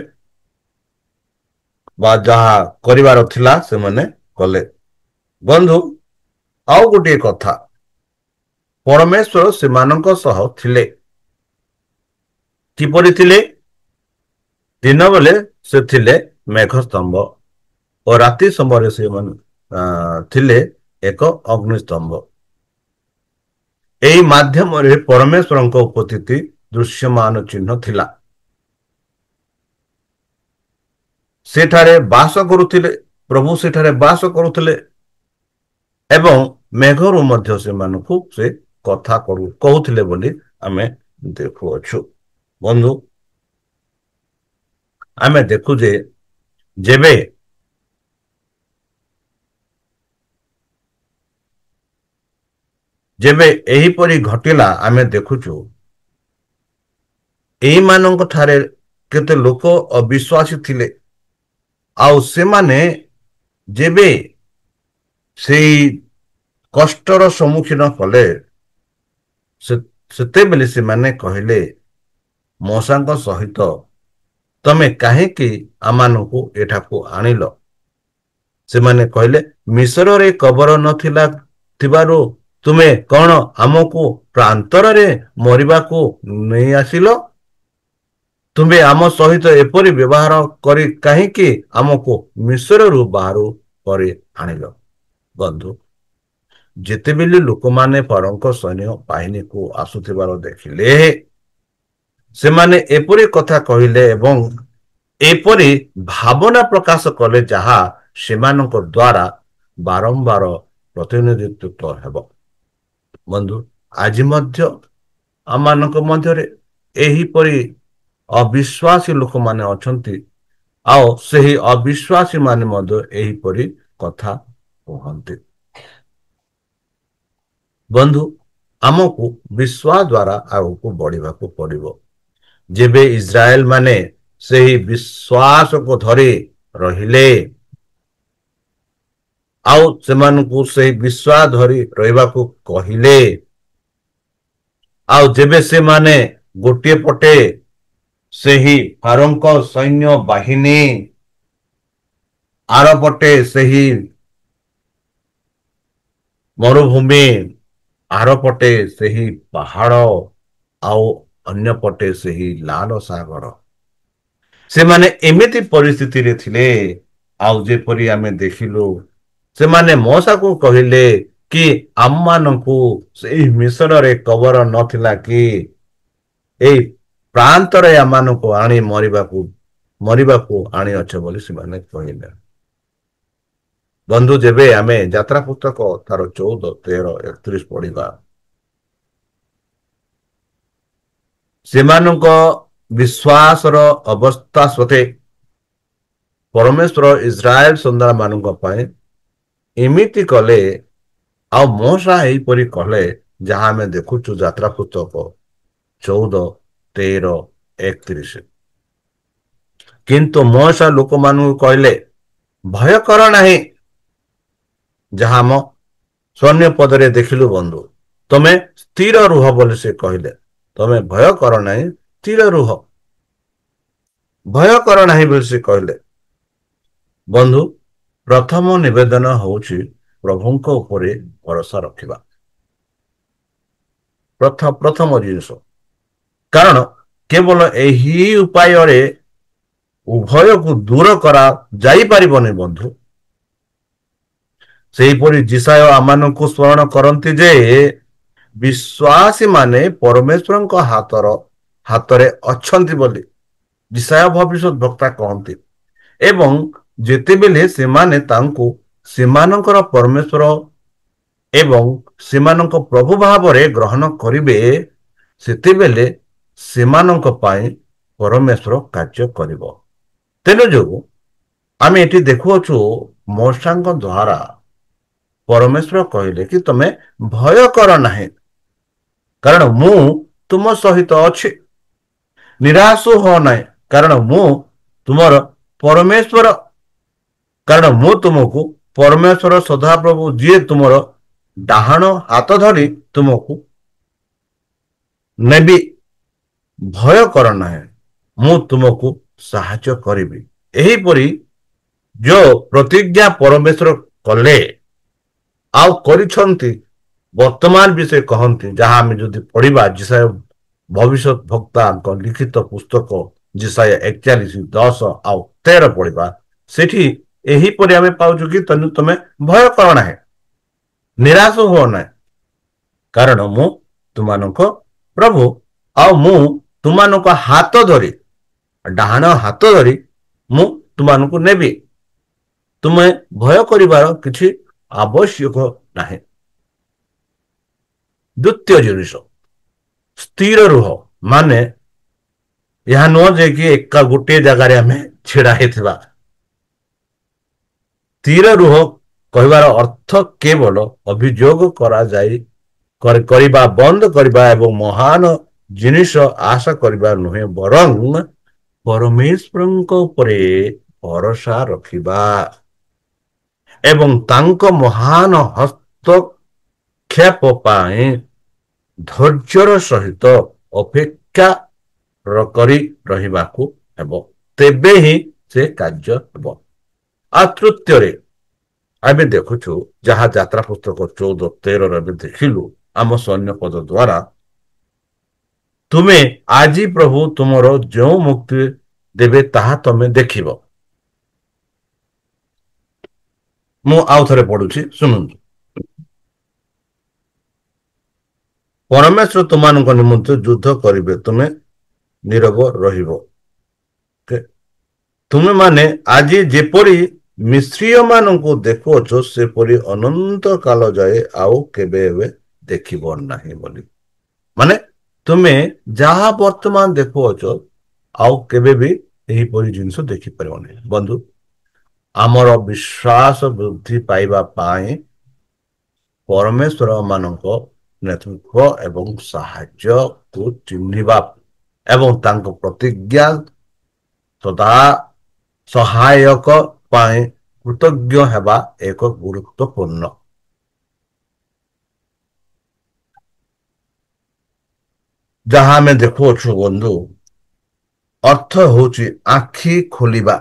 ବା ଯାହା କରିବାର ଥିଲା ସେମାନେ କଲେ। ବନ୍ଧୁ, ଆଉ ଗୋଟିଏ କଥା, ପରମେଶ୍ୱର ସେମାନଙ୍କ ସହ ଥିଲେ। କିପରି ଥିଲେ? ଦିନ ବେଳେ ସେ ଥିଲେ ମେଘ ସ୍ତମ୍ଭ ଓ ରାତି ସମୟରେ ସେମାନେ ଥିଲେ ଏକ ଅଗ୍ନିସ୍ତମ୍ଭ। ଏହି ମାଧ୍ୟମରେ ପରମେଶ୍ୱରଙ୍କ ଉପସ୍ଥିତି ଦୃଶ୍ୟମାନ ଚିହ୍ନ ଥିଲା। ସେଠାରେ ବାସ କରୁଥିଲେ, ପ୍ରଭୁ ସେଠାରେ ବାସ କରୁଥିଲେ ଏବଂ ମେଘରୁ ମଧ୍ୟ ସେମାନଙ୍କୁ ସେ କଥା କହୁଥିଲେ ବୋଲି ଆମେ ଦେଖୁଅଛୁ। ବନ୍ଧୁ, ଆମେ ଦେଖୁ ଯେ ଯେବେ ଏହିପରି ଘଟିଲା, ଆମେ ଦେଖୁଛୁ ଏଇମାନଙ୍କ ଠାରେ କେତେ ଲୋକ ଅବିଶ୍ୱାସୀ ଥିଲେ। ଆଉ ସେମାନେ ଯେବେ ସେଇ କଷ୍ଟର ସମ୍ମୁଖୀନ କଲେ, ସେତେବେଳେ ସେମାନେ କହିଲେ ମୂଷାଙ୍କ ସହିତ, ତମେ କାହିଁକି ଆମମାନଙ୍କୁ ଏଠାକୁ ଆଣିଲ? ସେମାନେ କହିଲେ, ମିଶ୍ରରେ କବର ନଥିଲା ଥିବାରୁ ତୁମେ କଣ ଆମକୁ ପ୍ରାନ୍ତରରେ ମରିବାକୁ ନେଇ ଆସିଲ? ତୁମେ ଆମ ସହିତ ଏପରି ବ୍ୟବହାର କରି କାହିଁକି ଆମକୁ ମିଶ୍ରରୁ ବାହାରୁ କରି ଆଣିଲ? ବନ୍ଧୁ, ଯେତେବେଳେ ଲୋକମାନେ ଫରୋଙ୍କ ସୈନ୍ୟ ବାହିନୀକୁ ଆସୁଥିବାର ଦେଖିଲେ, ସେମାନେ ଏପରି କଥା କହିଲେ ଏବଂ ଏପରି ଭାବନା ପ୍ରକାଶ କଲେ ଯାହା ସେମାନଙ୍କ ଦ୍ୱାରା ବାରମ୍ବାର ପ୍ରତିନିଧିତ୍ୱ ହେବ। ବନ୍ଧୁ, ଆଜି ମଧ୍ୟ ଆମମାନଙ୍କ ମଧ୍ୟରେ ଏହିପରି ଅବିଶ୍ୱାସୀ ଲୋକମାନେ ଅଛନ୍ତି, ଆଉ ସେହି ଅବିଶ୍ୱାସୀ ମାନେ ମଧ୍ୟ ଏହିପରି କଥା କୁହନ୍ତି। ବନ୍ଧୁ, ଆମକୁ ବିଶ୍ୱାସ ଦ୍ୱାରା ଆଗକୁ ବଢିବାକୁ ପଡିବ। ଯେବେ ଇସ୍ରାଏଲ ମାନେ ସେହି ବିଶ୍ୱାସକୁ ଧରି ରହିଲେ, ଆଉ ସେମାନଙ୍କୁ ସେହି ବିଶ୍ୱାସ ଧରି ରହିବାକୁ କହିଲେ, ଆଉ ଯେବେ ସେମାନେ ଗୋଟିଏ ପଟେ ସେହି ଫାରୋଙ୍କ ସୈନ୍ୟ ବାହିନୀ, ଆର ପଟେ ସେହି ମରୁଭୂମି, ଆର ପଟେ ସେହି ପାହାଡ଼, ଆଉ ଅନ୍ୟପଟେ ସେହି ଲାଲ ସାଗର, ସେମାନେ ଏମିତି ପରିସ୍ଥିତିରେ ଥିଲେ। ଆଉ ଯେପରି ଆମେ ଦେଖିଲୁ, ସେମାନେ ମୂଷାକୁ କହିଲେ କି ଆମମାନଙ୍କୁ ସେହି ମିଶ୍ରରେ କବର ନଥିଲା କି ଏଇ ପ୍ରାନ୍ତରେ ଆମମାନଙ୍କୁ ଆଣି ମରିବାକୁ ଆଣିଅଛ ବୋଲି ସେମାନେ କହିଲେ। ବନ୍ଧୁ, ଯେବେ ଆମେ ଯାତ୍ରା ପୁସ୍ତକ ତାର 14, 13, 31 ପଢିବା, ସେମାନଙ୍କ ବିଶ୍ୱାସର ଅବସ୍ଥା ସତ୍ତ୍ୱେ ପରମେଶ୍ୱର ଇସ୍ରାଏଲ ସନ୍ତାନ ମାନଙ୍କ ପାଇଁ ଏମିତି କଲେ, ଆଉ ମୂଷା ଏହିପରି କଲେ, ଯାହା ଆମେ ଦେଖୁଛୁ ଯାତ୍ରା ପୁସ୍ତକ 14, 13, 31। କିନ୍ତୁ ମୂଷା ଲୋକମାନଙ୍କୁ କହିଲେ, ଭୟ କର ନାହିଁ, ଯାହା ଆମ ସୈନ୍ୟ ପଦରେ ଦେଖିଲୁ। ବନ୍ଧୁ, ତମେ ସ୍ଥିର ରୁହ ବୋଲି ସେ କହିଲେ। ତମେ ଭୟ କର ନାହିଁ, ସ୍ଥିର ରୁହ, ଭୟ କର ନାହିଁ ବୋଲି ସେ କହିଲେ। ବନ୍ଧୁ, ପ୍ରଥମ ନିବେଦନ ହେଉଛି ପ୍ରଭୁଙ୍କ ଉପରେ ଭରସା ରଖିବା। ପ୍ରଥମ ଜିନିଷ, କାରଣ କେବଳ ଏହି ଉପାୟରେ ଉଭୟକୁ ଦୂର କରାଯାଇପାରିବନି। ବନ୍ଧୁ, ସେହିପରି ଯିଶାୟ ଆମମାନଙ୍କୁ ସ୍ମରଣ କରନ୍ତି ଯେ ବିଶ୍ୱାସୀ ମାନେ ପରମେଶ୍ୱରଙ୍କ ହାତରେ ଅଛନ୍ତି ବୋଲି ଯିଶାୟ ଭବିଷ୍ୟତ ବକ୍ତା କହନ୍ତି। ଏବଂ ଯେତେବେଳେ ସେମାନେ ତାଙ୍କୁ ସେମାନଙ୍କର ପରମେଶ୍ୱର ଏବଂ ସେମାନଙ୍କ ପ୍ରଭୁ ଭାବରେ ଗ୍ରହଣ କରିବେ, ସେତେବେଳେ ସେମାନଙ୍କ ପାଇଁ ପରମେଶ୍ୱର କାର୍ଯ୍ୟ କରିବ। ତେଣୁ ଯୋଗୁଁ ଆମେ ଏଠି ଦେଖୁଅଛୁ, ମୂଷାଙ୍କ ଦ୍ୱାରା ପରମେଶ୍ୱର କହିଲେ କି ତମେ ଭୟ କର ନାହିଁ, କାରଣ ମୁଁ ତୁମ ସହିତ ଅଛି। ନିରାଶ ହୁଅ ନାହିଁ, କାରଣ ମୁଁ ତୁମର ପରମେଶ୍ୱର, କାରଣ ମୁଁ ତୁମକୁ ପରମେଶ୍ୱର ସଦାପ୍ରଭୁ, ଯିଏ ତୁମର ଡାହାଣ ହାତ ଧରି ତୁମକୁ ନେବି। ଭୟ କର ନାହିଁ, ମୁଁ ତୁମକୁ ସାହାଯ୍ୟ କରିବି। ଏହିପରି ଯୋଉ ପ୍ରତିଜ୍ଞା ପରମେଶ୍ୱର କଲେ ଆଉ କରିଛନ୍ତି, ବର୍ତ୍ତମାନ ବି ସେ କହନ୍ତି, ଯାହା ଆମେ ଯଦି ପଢିବା ଯିଶାୟ ଭବିଷ୍ୟତ ବକ୍ତାଙ୍କ ଲିଖିତ ପୁସ୍ତକ ଯିଶାୟ 41, 10 ଆଉ 13 ପଢିବା, ସେଠି ଏହିପରି ଆମେ ପାଉଛୁ କି ତମେ ଭୟ କର ନାହିଁ। ନିରାଶ ହୁଅ ନାହିଁ, କାରଣ ମୁଁ ତୁମମାନଙ୍କ ପ୍ରଭୁ, ଆଉ ମୁଁ ତୁମମାନଙ୍କ ହାତ ଧରି, ଡାହାଣ ହାତ ଧରି ମୁଁ ତୁମମାନଙ୍କୁ ନେବି। ତୁମେ ଭୟ କରିବାର କିଛି ଆବଶ୍ୟକ ନାହିଁ। ଦ୍ୱିତୀୟ ଜିନିଷ, ସ୍ଥିର ରୁହ। ମାନେ ଏହା ନୁହଁ ଯେ କି ଏକା ଗୋଟିଏ ଜାଗାରେ ଆମେ ଛିଡା ହେଇଥିବା। ସ୍ଥିର ରୁହ କହିବାର ଅର୍ଥ କେବଳ ଅଭିଯୋଗ କରିବା ବନ୍ଦ କରିବା ଏବଂ ମହାନ ଜିନିଷ ଆଶା କରିବା ନୁହେଁ, ବରଂ ପରମେଶ୍ୱରଙ୍କ ଉପରେ ଭରସା ରଖିବା ଏବଂ ତାଙ୍କ ମହାନ ହସ୍ତକ୍ଷେପ ପାଇଁ ଧୈର୍ଯ୍ୟର ସହିତ ଅପେକ୍ଷା କରି ରହିବାକୁ ହେବ। ତେବେ ହିଁ ସେ କାର୍ଯ୍ୟ ହେବ। ଆଉ ତୃତୀୟରେ ଆମେ ଦେଖୁଛୁ, ଯାହା ଯାତ୍ରା ପୁସ୍ତକ 14:13 ଏବେ ଦେଖିଲୁ ଆମ ସୈନ୍ୟ ପଦ ଦ୍ୱାରା, ତୁମେ ଆଜି ପ୍ରଭୁ ତୁମର ଯେଉଁ ମୁକ୍ତି ଦେବେ ତାହା ତମେ ଦେଖିବ। ମୁଁ ଆଉ ଥରେ ପଢୁଛି, ଶୁଣନ୍ତୁ। ପରମେଶ୍ୱର ତୁମମାନଙ୍କ ନିମନ୍ତେ ଯୁଦ୍ଧ କରିବେ, ତୁମେ ନୀରବ ରହିବ। ତୁମେମାନେ ଆଜି ଯେପରି ମିଶ୍ରୀୟମାନଙ୍କୁ ଦେଖୁଅଛ, ସେପରି ଅନନ୍ତ କାଳ ଯାଏ ଆଉ କେବେ ଏବେ ଦେଖିବ ନାହିଁ ବୋଲି। ମାନେ ତୁମେ ଯାହା ବର୍ତ୍ତମାନ ଦେଖୁଅଛ, ଆଉ କେବେ ବି ଏହିପରି ଜିନିଷ ଦେଖିପାରିବନି। ବନ୍ଧୁ, ଆମର ବିଶ୍ୱାସ ବୃଦ୍ଧି ପାଇବା ପାଇଁ ପରମେଶ୍ୱର ମାନଙ୍କ ନେତୃତ୍ୱ ଏବଂ ସାହାଯ୍ୟକୁ ଚିହ୍ନିବା ଏବଂ ତାଙ୍କ ପ୍ରତିଜ୍ଞା ସଦା ସହାୟକ ପାଇଁ କୃତଜ୍ଞ ହେବା ଏକ ଗୁରୁତ୍ୱପୂର୍ଣ୍ଣ। ଯାହା ଆମେ ଦେଖୁଅଛୁ ବନ୍ଧୁ, ଅର୍ଥ ହେଉଛି ଆଖି ଖୋଲିବା,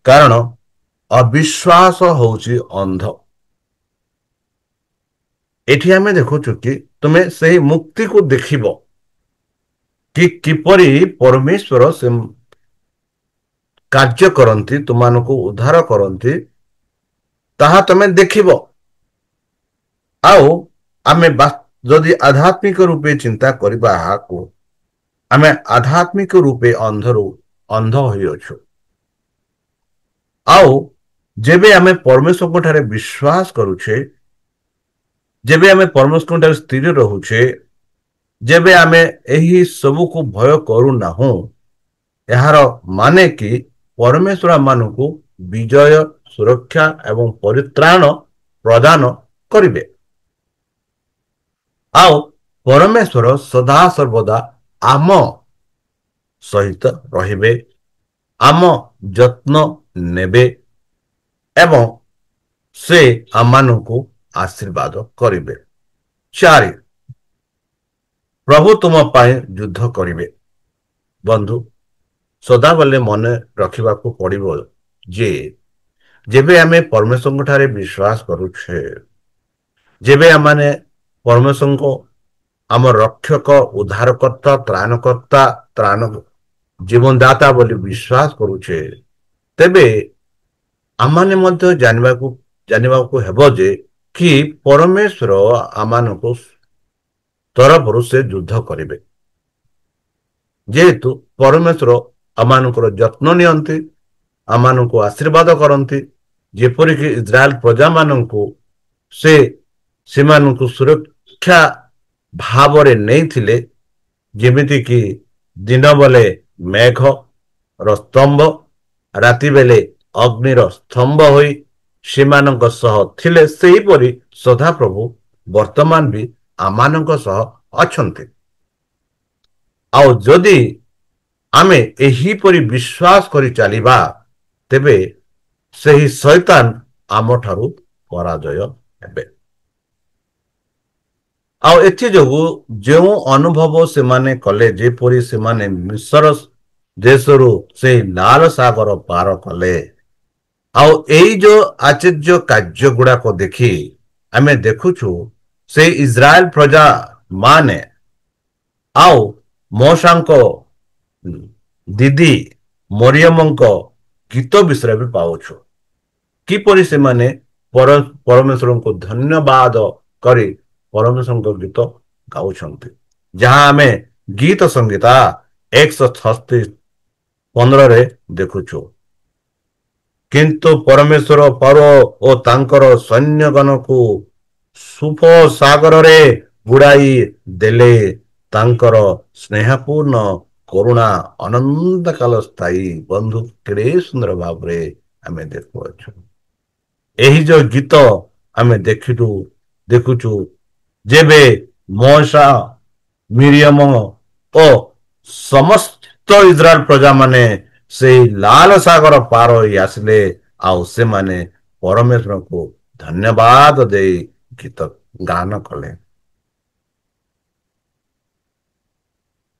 କାରଣ ଅବିଶ୍ୱାସ ହେଉଛି ଅନ୍ଧ। ଏଠି ଆମେ ଦେଖୁଛୁ କି ତୁମେ ସେହି ମୁକ୍ତିକୁ ଦେଖିବ କି କିପରି ପରମେଶ୍ୱର ସେ କାର୍ଯ୍ୟ କରନ୍ତି, ତୁମମାନଙ୍କୁ ଉଦ୍ଧାର କରନ୍ତି, ତାହା ତମେ ଦେଖିବ। ଆଉ ଆମେ ଯଦି ଆଧ୍ୟାତ୍ମିକ ରୂପେ ଚିନ୍ତା କରିବା, ଏହାକୁ ଆମେ ଆଧ୍ୟାତ୍ମିକ ରୂପେ ଅନ୍ଧ ହୋଇଅଛୁ। ଆଉ ଯେବେ ଆମେ ପରମେଶ୍ୱରଙ୍କ ଠାରେ ବିଶ୍ୱାସ କରୁଛେ, ଯେବେ ଆମେ ପରମେଶ୍ୱରଙ୍କ ଠାରେ ସ୍ଥିର ରହୁଛେ, ଯେବେ ଆମେ ଏହି ସବୁକୁ ଭୟ କରୁନାହୁଁ, ଏହାର ମାନେ କି ପରମେଶ୍ୱର ମାନଙ୍କୁ ବିଜୟ, ସୁରକ୍ଷା ଏବଂ ପରିତ୍ରାଣ ପ୍ରଦାନ କରିବେ। ଆଉ ପରମେଶ୍ୱର ସଦାସର୍ବଦା ଆମ ସହିତ ରହିବେ, ଆମ ଯତ୍ନ ନେବେ ଏବଂ ସେ ଆମମାନଙ୍କୁ ଆଶୀର୍ବାଦ କରିବେ। 4, ପ୍ରଭୁ ତୁମ ପାଇଁ ଯୁଦ୍ଧ କରିବେ। ବନ୍ଧୁ, ସଦାବେଳେ ମନେ ରଖିବାକୁ ପଡ଼ିବ ଯେ ଯେବେ ଆମେ ପରମେଶ୍ୱରଙ୍କ ଠାରେ ବିଶ୍ୱାସ କରୁଛେ, ଯେବେ ଆମମାନେ ପରମେଶ୍ୱରଙ୍କ ଆମ ରକ୍ଷକ, ଉଦ୍ଧାରକର୍ତ୍ତା, ତ୍ରାଣକର୍ତ୍ତା, ଜୀବନଦାତା ବୋଲି ବିଶ୍ୱାସ କରୁଛେ, ତେବେ ଆମମାନେ ମଧ୍ୟ ଜାଣିବାକୁ ହେବ ଯେ କି ପରମେଶ୍ୱର ଆମମାନଙ୍କୁ ତରଫରୁ ସେ ଯୁଦ୍ଧ କରିବେ। ଯେହେତୁ ପରମେଶ୍ୱର ଆମମାନଙ୍କର ଯତ୍ନ ନିଅନ୍ତି, ଆମମାନଙ୍କୁ ଆଶୀର୍ବାଦ କରନ୍ତି, ଯେପରିକି ଇସ୍ରାଏଲ ପ୍ରଜାମାନଙ୍କୁ ସେମାନଙ୍କୁ ସୁରକ୍ଷା ଭାବରେ ନେଇଥିଲେ, ଯେମିତିକି ଦିନ ବେଳେ ମେଘର ସ୍ତମ୍ଭ, ରାତି ବେଳେ ଅଗ୍ନିର ସ୍ତମ୍ଭ ହୋଇ ସେମାନଙ୍କ ସହ ଥିଲେ, ସେହିପରି ସଦାପ୍ରଭୁ ବର୍ତ୍ତମାନ ବି ଆମମାନଙ୍କ ସହ ଅଛନ୍ତି। ଆଉ ଯଦି ଆମେ ଏହିପରି ବିଶ୍ୱାସ କରି ଚାଲିବା, ତେବେ ସେହି ଶୈତାନ ଆମଠାରୁ ପରାଜୟ ହେବେ। ଆଉ ଏଥିଯୋଗୁଁ ଯେଉଁ ଅନୁଭବ ସେମାନେ କଲେ, ଯେପରି ସେମାନେ ମିଶ୍ର ଦେଶରୁ ସେହି ଲାଲ ସାଗର ପାର କଲେ, ଆଉ ଏଇ ଯୋଉ ଆଶ୍ଚର୍ଯ୍ୟ କାର୍ଯ୍ୟ ଗୁଡାକ ଦେଖି ଆମେ ଦେଖୁଛୁ, ସେଇ ଇସ୍ରାଏଲ ପ୍ରଜା ମାନେ ଆଉ ମୋଶାଙ୍କ ଦିଦି ମରିୟମଙ୍କ ଗୀତ ବିଷୟରେ ବି ପାଉଛୁ, କିପରି ସେମାନେ परमेश्वर को धन्यवाद କରି परमेश्वर गीत गाउछन्ति जहाँ आमे गीत संगीता 136:15 रे देखुछु। किंतु परमेश्वर पर्व ओ तांकर सैन्यगणକୁ सुफ सागରରେ ବୁଡ଼ାଇ ଦେଲେ ତାଙ୍କର ସ୍ନେହପୂର୍ଣ୍ଣ କରୁଣା ଅନନ୍ତ କାଳ ସ୍ଥାୟୀ। ବନ୍ଧୁ କେଡ଼େ ସୁନ୍ଦର ଭାବରେ ଆମେ ଦେଖୁଅଛୁ। ଏହି ଯୋଉ ଗୀତ ଆମେ ଦେଖୁଛୁ ଯେବେ ମୋଶା ମିରିୟମ ଓ ସମସ୍ତ ଇସ୍ରାଏଲ ପ୍ରଜାମାନେ ସେଇ ଲାଲ ସାଗର ପାର ହୋଇ ଆସିଲେ ଆଉ ସେମାନେ ପରମେଶ୍ୱରଙ୍କୁ ଧନ୍ୟବାଦ ଦେଇ ଗୀତ ଗାନ କଲେ।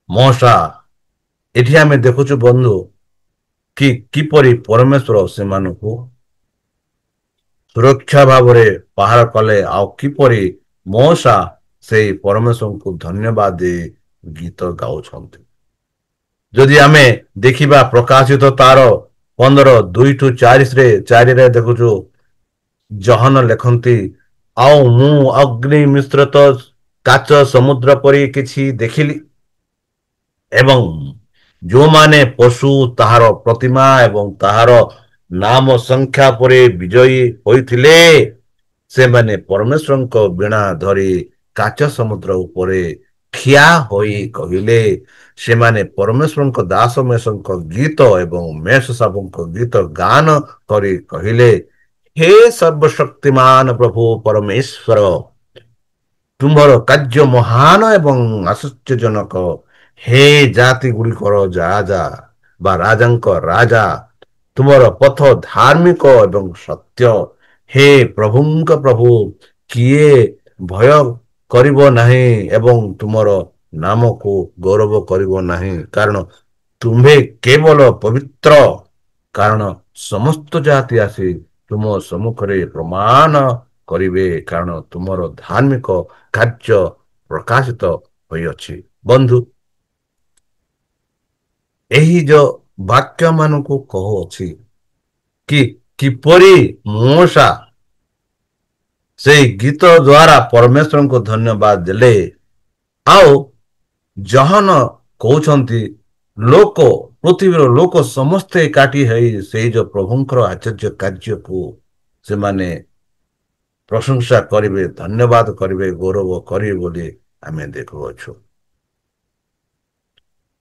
ମୋଶା ଏଠି ଆମେ ଦେଖୁଛୁ ବନ୍ଧୁ କି କିପରି ପରମେଶ୍ୱର ସେମାନଙ୍କୁ ସୁରକ୍ଷା ଭାବରେ ପାହାର କଲେ ଆଉ କିପରି ମୋଶା ସେଇ ପରମେଶ୍ୱରଙ୍କୁ ଧନ୍ୟବାଦ ଦେଇ ଗୀତ ଗାଉଛନ୍ତି। ଯଦି ଆମେ ଦେଖିବା ପ୍ରକାଶିତ ତାର 15:2-4 ଦେଖୁଛୁ ଜହନ ଲେଖନ୍ତି ଆଉ ମୁଁ ଅଗ୍ନି ମିଶ୍ରିତ କାଚ ସମୁଦ୍ର ପରି କିଛି ଦେଖିଲି ଏବଂ ଯେଉଁମାନେ ପଶୁ ତାହାର ପ୍ରତିମା ଏବଂ ତାହାର ନାମ ସଂଖ୍ୟା ପରେ ବିଜୟୀ ହୋଇଥିଲେ ସେମାନେ ପରମେଶ୍ୱରଙ୍କ ବୀଣା ଧରି କାଚ ସମୁଦ୍ର ଉପରେ ଠିଆ ହୋଇ କହିଲେ ସେମାନେ ପରମେଶ୍ୱରଙ୍କ ଦାସ ମେଷଙ୍କ ଗୀତ ଏବଂ ମେଷ ସାବୁଙ୍କ ଗୀତ ଗାନ କରି କହିଲେ ହେ ସର୍ବଶକ୍ତିମାନ ପ୍ରଭୁ ପରମେଶ୍ୱର ତୁମର କାର୍ଯ୍ୟ ମହାନ ଏବଂ ଆଶ୍ଚର୍ଯ୍ୟଜନକ। ହେ ଜାତି ଗୁଡ଼ିକର ରାଜା ବା ରାଜାଙ୍କ ରାଜା ତୁମର ପଥ ଧାର୍ମିକ ଏବଂ ସତ୍ୟ। ହେ ପ୍ରଭୁଙ୍କ ପ୍ରଭୁ କିଏ ଭୟ କରିବ ନାହିଁ ଏବଂ ତୁମର ନାମକୁ ଗୌରବ କରିବ ନାହିଁ କାରଣ ତୁମ୍ଭେ କେବଳ ପବିତ୍ର। କାରଣ ସମସ୍ତ ଜାତି ଆସି ତୁମ ସମ୍ମୁଖରେ ପ୍ରମାଣ କରିବେ କାରଣ ତୁମର ଧାର୍ମିକ କାର୍ଯ୍ୟ ପ୍ରକାଶିତ ହୋଇଅଛି। ବନ୍ଧୁ ଏହି ଯୋଉ ବାକ୍ୟ ମାନଙ୍କୁ କହୁଅଛି କି କିପରି ମୋଶା ସେଇ ଗୀତ ଦ୍ୱାରା ପରମେଶ୍ୱରଙ୍କୁ ଧନ୍ୟବାଦ ଦେଲେ ଆଉ ଜହନ କହୁଛନ୍ତି ଲୋକ ପୃଥିବୀର ଲୋକ ସମସ୍ତେ ଏକାଠି ହେଇ ସେଇ ଯୋଉ ପ୍ରଭୁଙ୍କର ଆଶ୍ଚର୍ଯ୍ୟ କାର୍ଯ୍ୟକୁ ସେମାନେ ପ୍ରଶଂସା କରିବେ ଧନ୍ୟବାଦ କରିବେ ଗୌରବ କରିବେ ବୋଲି ଆମେ ଦେଖୁଅଛୁ।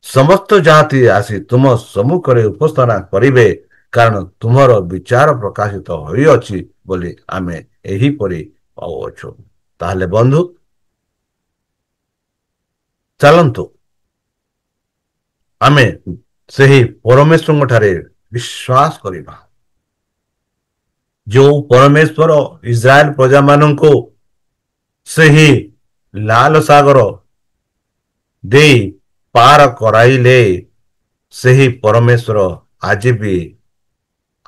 ସମସ୍ତ ଜାତି ଆସି ତୁମ ସମ୍ମୁଖରେ ଉପସ୍ଥାନ କରିବେ କାରଣ ତୁମର ବିଚାର ପ୍ରକାଶିତ ହୋଇଅଛି ବୋଲି ଆମେ ଏହିପରି ପାଉଅଛୁ। ତାହେଲେ ବନ୍ଧୁ ଚାଲନ୍ତୁ ଆମେ ସେହି ପରମେଶ୍ୱରଙ୍କ ଠାରେ ବିଶ୍ୱାସ କରିବା ଯେଉଁ ପରମେଶ୍ୱର ଇସ୍ରାଏଲ ପ୍ରଜାମାନଙ୍କୁ ସେହି ଲାଲ ସାଗର ଦେଇ ପାର କରାଇଲେ ସେହି ପରମେଶ୍ୱର ଆଜି ବି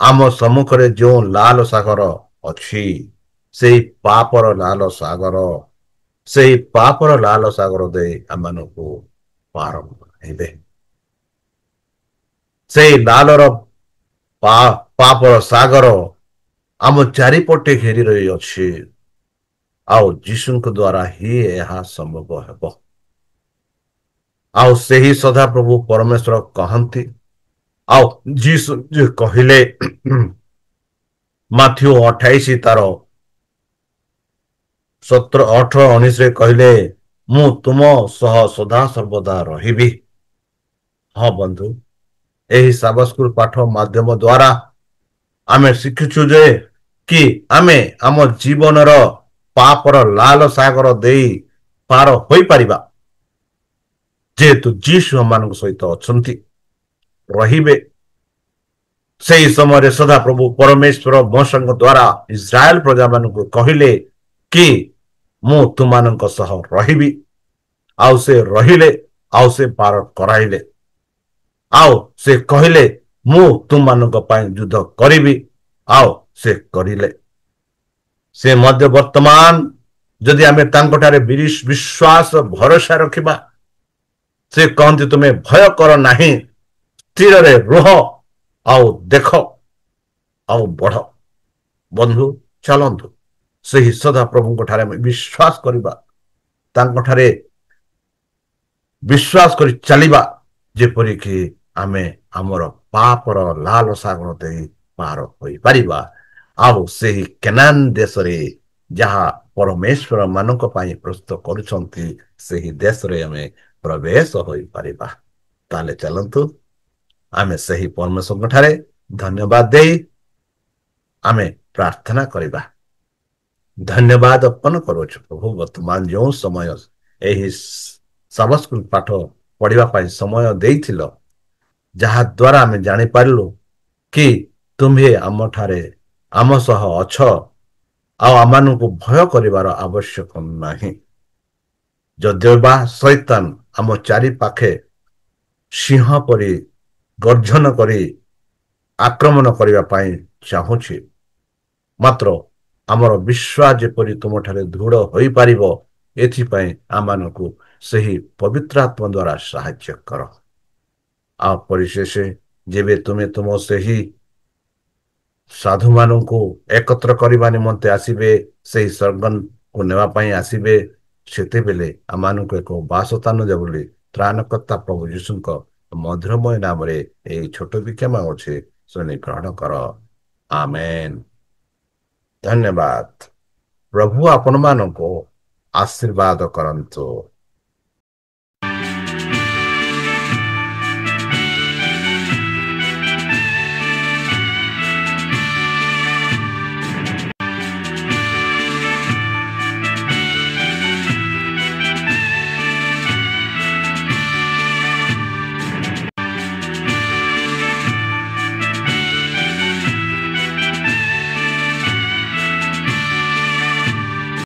ଆମ ସମ୍ମୁଖରେ ଯେଉଁ ଲାଲ ସାଗର ଅଛି ସେହି ପାପର ଲାଲ ସାଗର ସେହି ପାପର ଲାଲ ସାଗର ଦେଇ ଆମମାନଙ୍କୁ ପାର କରାଇବେ। ସେହି ଲାଲର ପାପର ସାଗର ଆମ ଚାରିପଟେ ଘେରି ରହିଅଛି ଆଉ ଯୀଶୁଙ୍କ ଦ୍ୱାରା ହିଁ ଏହା ସମ୍ଭବ ହେବ। ଆଉ ସେହି ସଦାପ୍ରଭୁ ପରମେଶ୍ୱର କହନ୍ତି ଆଉ ଯୀଶୁ କହିଲେ ମାଥ୍ୟୁ 28 ତାର 17, 18, 19 କହିଲେ ମୁଁ ତୁମ ସହ ସଦା ସର୍ବଦା ରହିବି। ହଁ ବନ୍ଧୁ ଏହି ସାବାସ୍କୁଲ ପାଠ ମାଧ୍ୟମ ଦ୍ୱାରା ଆମେ ଶିଖୁଛୁ ଯେ କି ଆମେ ଆମ ଜୀବନର ପାପର ଲାଲ ସାଗର ଦେଇ ପାର ହୋଇପାରିବା ଯେହେତୁ ଯୀଶୁ ମାନଙ୍କ ସହିତ ଅଛନ୍ତି ରହିବେ। ସେହି ସମୟରେ ସଦାପ୍ରଭୁ ପରମେଶ୍ୱର ମୋଶଙ୍କ ଦ୍ୱାରା ଇସ୍ରାଏଲ ପ୍ରଜାମାନଙ୍କୁ କହିଲେ କି ମୁଁ ତୁମମାନଙ୍କ ସହ ରହିବି ଆଉ ସେ ରହିଲେ ଆଉ ସେ ପାର କରାଇଲେ ଆଉ ସେ କହିଲେ ମୁଁ ତୁମମାନଙ୍କ ପାଇଁ ଯୁଦ୍ଧ କରିବି ଆଉ ସେ କରିଲେ। ସେ ମଧ୍ୟ ବର୍ତ୍ତମାନ ଯଦି ଆମେ ତାଙ୍କଠାରେ ବିଶ୍ୱାସ ଭରସା ରଖିବା ସେ କହନ୍ତି ତୁମେ ଭୟ କର ନାହିଁ ସ୍ଥିରରେ ରୁହ ଆଉ ଦେଖ ଆଉ ବଢ। ବନ୍ଧୁ ଚାଲନ୍ତୁ ସେହି ସଦା ପ୍ରଭୁଙ୍କ ଠାରେ ଆମେ ବିଶ୍ୱାସ କରିବା, ତାଙ୍କଠାରେ ବିଶ୍ୱାସ କରି ଚାଲିବା, ଯେପରିକି ଆମେ ଆମର ପାପର ଲାଲ ସାଗର ଦେଇ ପାର ହୋଇପାରିବା ଆଉ ସେହି କେନାନ ଦେଶରେ ଯାହା ପରମେଶ୍ୱର ମାନଙ୍କ ପାଇଁ ପ୍ରସ୍ତୁତ କରୁଛନ୍ତି ସେହି ଦେଶରେ ଆମେ ପ୍ରବେଶ ହୋଇପାରିବା। ତାହେଲେ ଚାଲନ୍ତୁ ଆମେ ସେହି ପରମେଶ୍ୱରଙ୍କ ଠାରେ ଧନ୍ୟବାଦ ଦେଇ ଆମେ ପ୍ରାର୍ଥନା କରିବା। ଧନ୍ୟବାଦ ଅର୍ପଣ କରୁଛୁ ପ୍ରଭୁ, ବର୍ତ୍ତମାନ ଯେଉଁ ସମୟ ଏହି ସମସ୍ତ ପାଠ ପଢିବା ପାଇଁ ସମୟ ଦେଇଥିଲ, ଯାହା ଦ୍ୱାରା ଆମେ ଜାଣିପାରିଲୁ କି ତୁମ୍ଭେ ଆମଠାରେ ଆମ ସହ ଅଛ ଆଉ ଆମମାନଙ୍କୁ ଭୟ କରିବାର ଆବଶ୍ୟକ ନାହିଁ। ଯଦିଓ ବା ଶୈତାନ ଆମ ଚାରି ପାଖେ ସିଂହ ପରି ଗର୍ଜନ କରି ଆକ୍ରମଣ କରିବା ପାଇଁ ଚାହୁଁଛି, ମାତ୍ର ଆମର ବିଶ୍ୱାସ ଯେପରି ତୁମଠାରେ ଦୃଢ ହୋଇପାରିବ, ଏଥିପାଇଁ ଆମମାନଙ୍କୁ ସେହି ପବିତ୍ର ଆତ୍ମା ଦ୍ୱାରା ସାହାଯ୍ୟ କର। ଆଉ ପରିଶେଷ ଯେବେ ତୁମେ ତୁମ ସେହି ସାଧୁମାନଙ୍କୁ ଏକତ୍ର କରିବା ନିମନ୍ତେ ଆସିବେ, ସେହି ସ୍ୱର୍ଗକୁ ନେବା ପାଇଁ ଆସିବେ, ସେତେବେଳେ ଆମମାନଙ୍କୁ ଏକ ବାସସ୍ଥାନ ଦେବ ବୋଲି ତ୍ରାଣକର୍ତ୍ତା ପ୍ରଭୁ ଯୀଶୁଙ୍କ ମଧୁରମୟ ନାମରେ ଏହି ଛୋଟ ବିକ୍ଷମ ଅଛି, ଶୁଣି ଗ୍ରହଣ କର। ଆମେନ୍। ଧନ୍ୟବାଦ। ପ୍ରଭୁ ଆପଣମାନଙ୍କୁ ଆଶୀର୍ବାଦ କରନ୍ତୁ।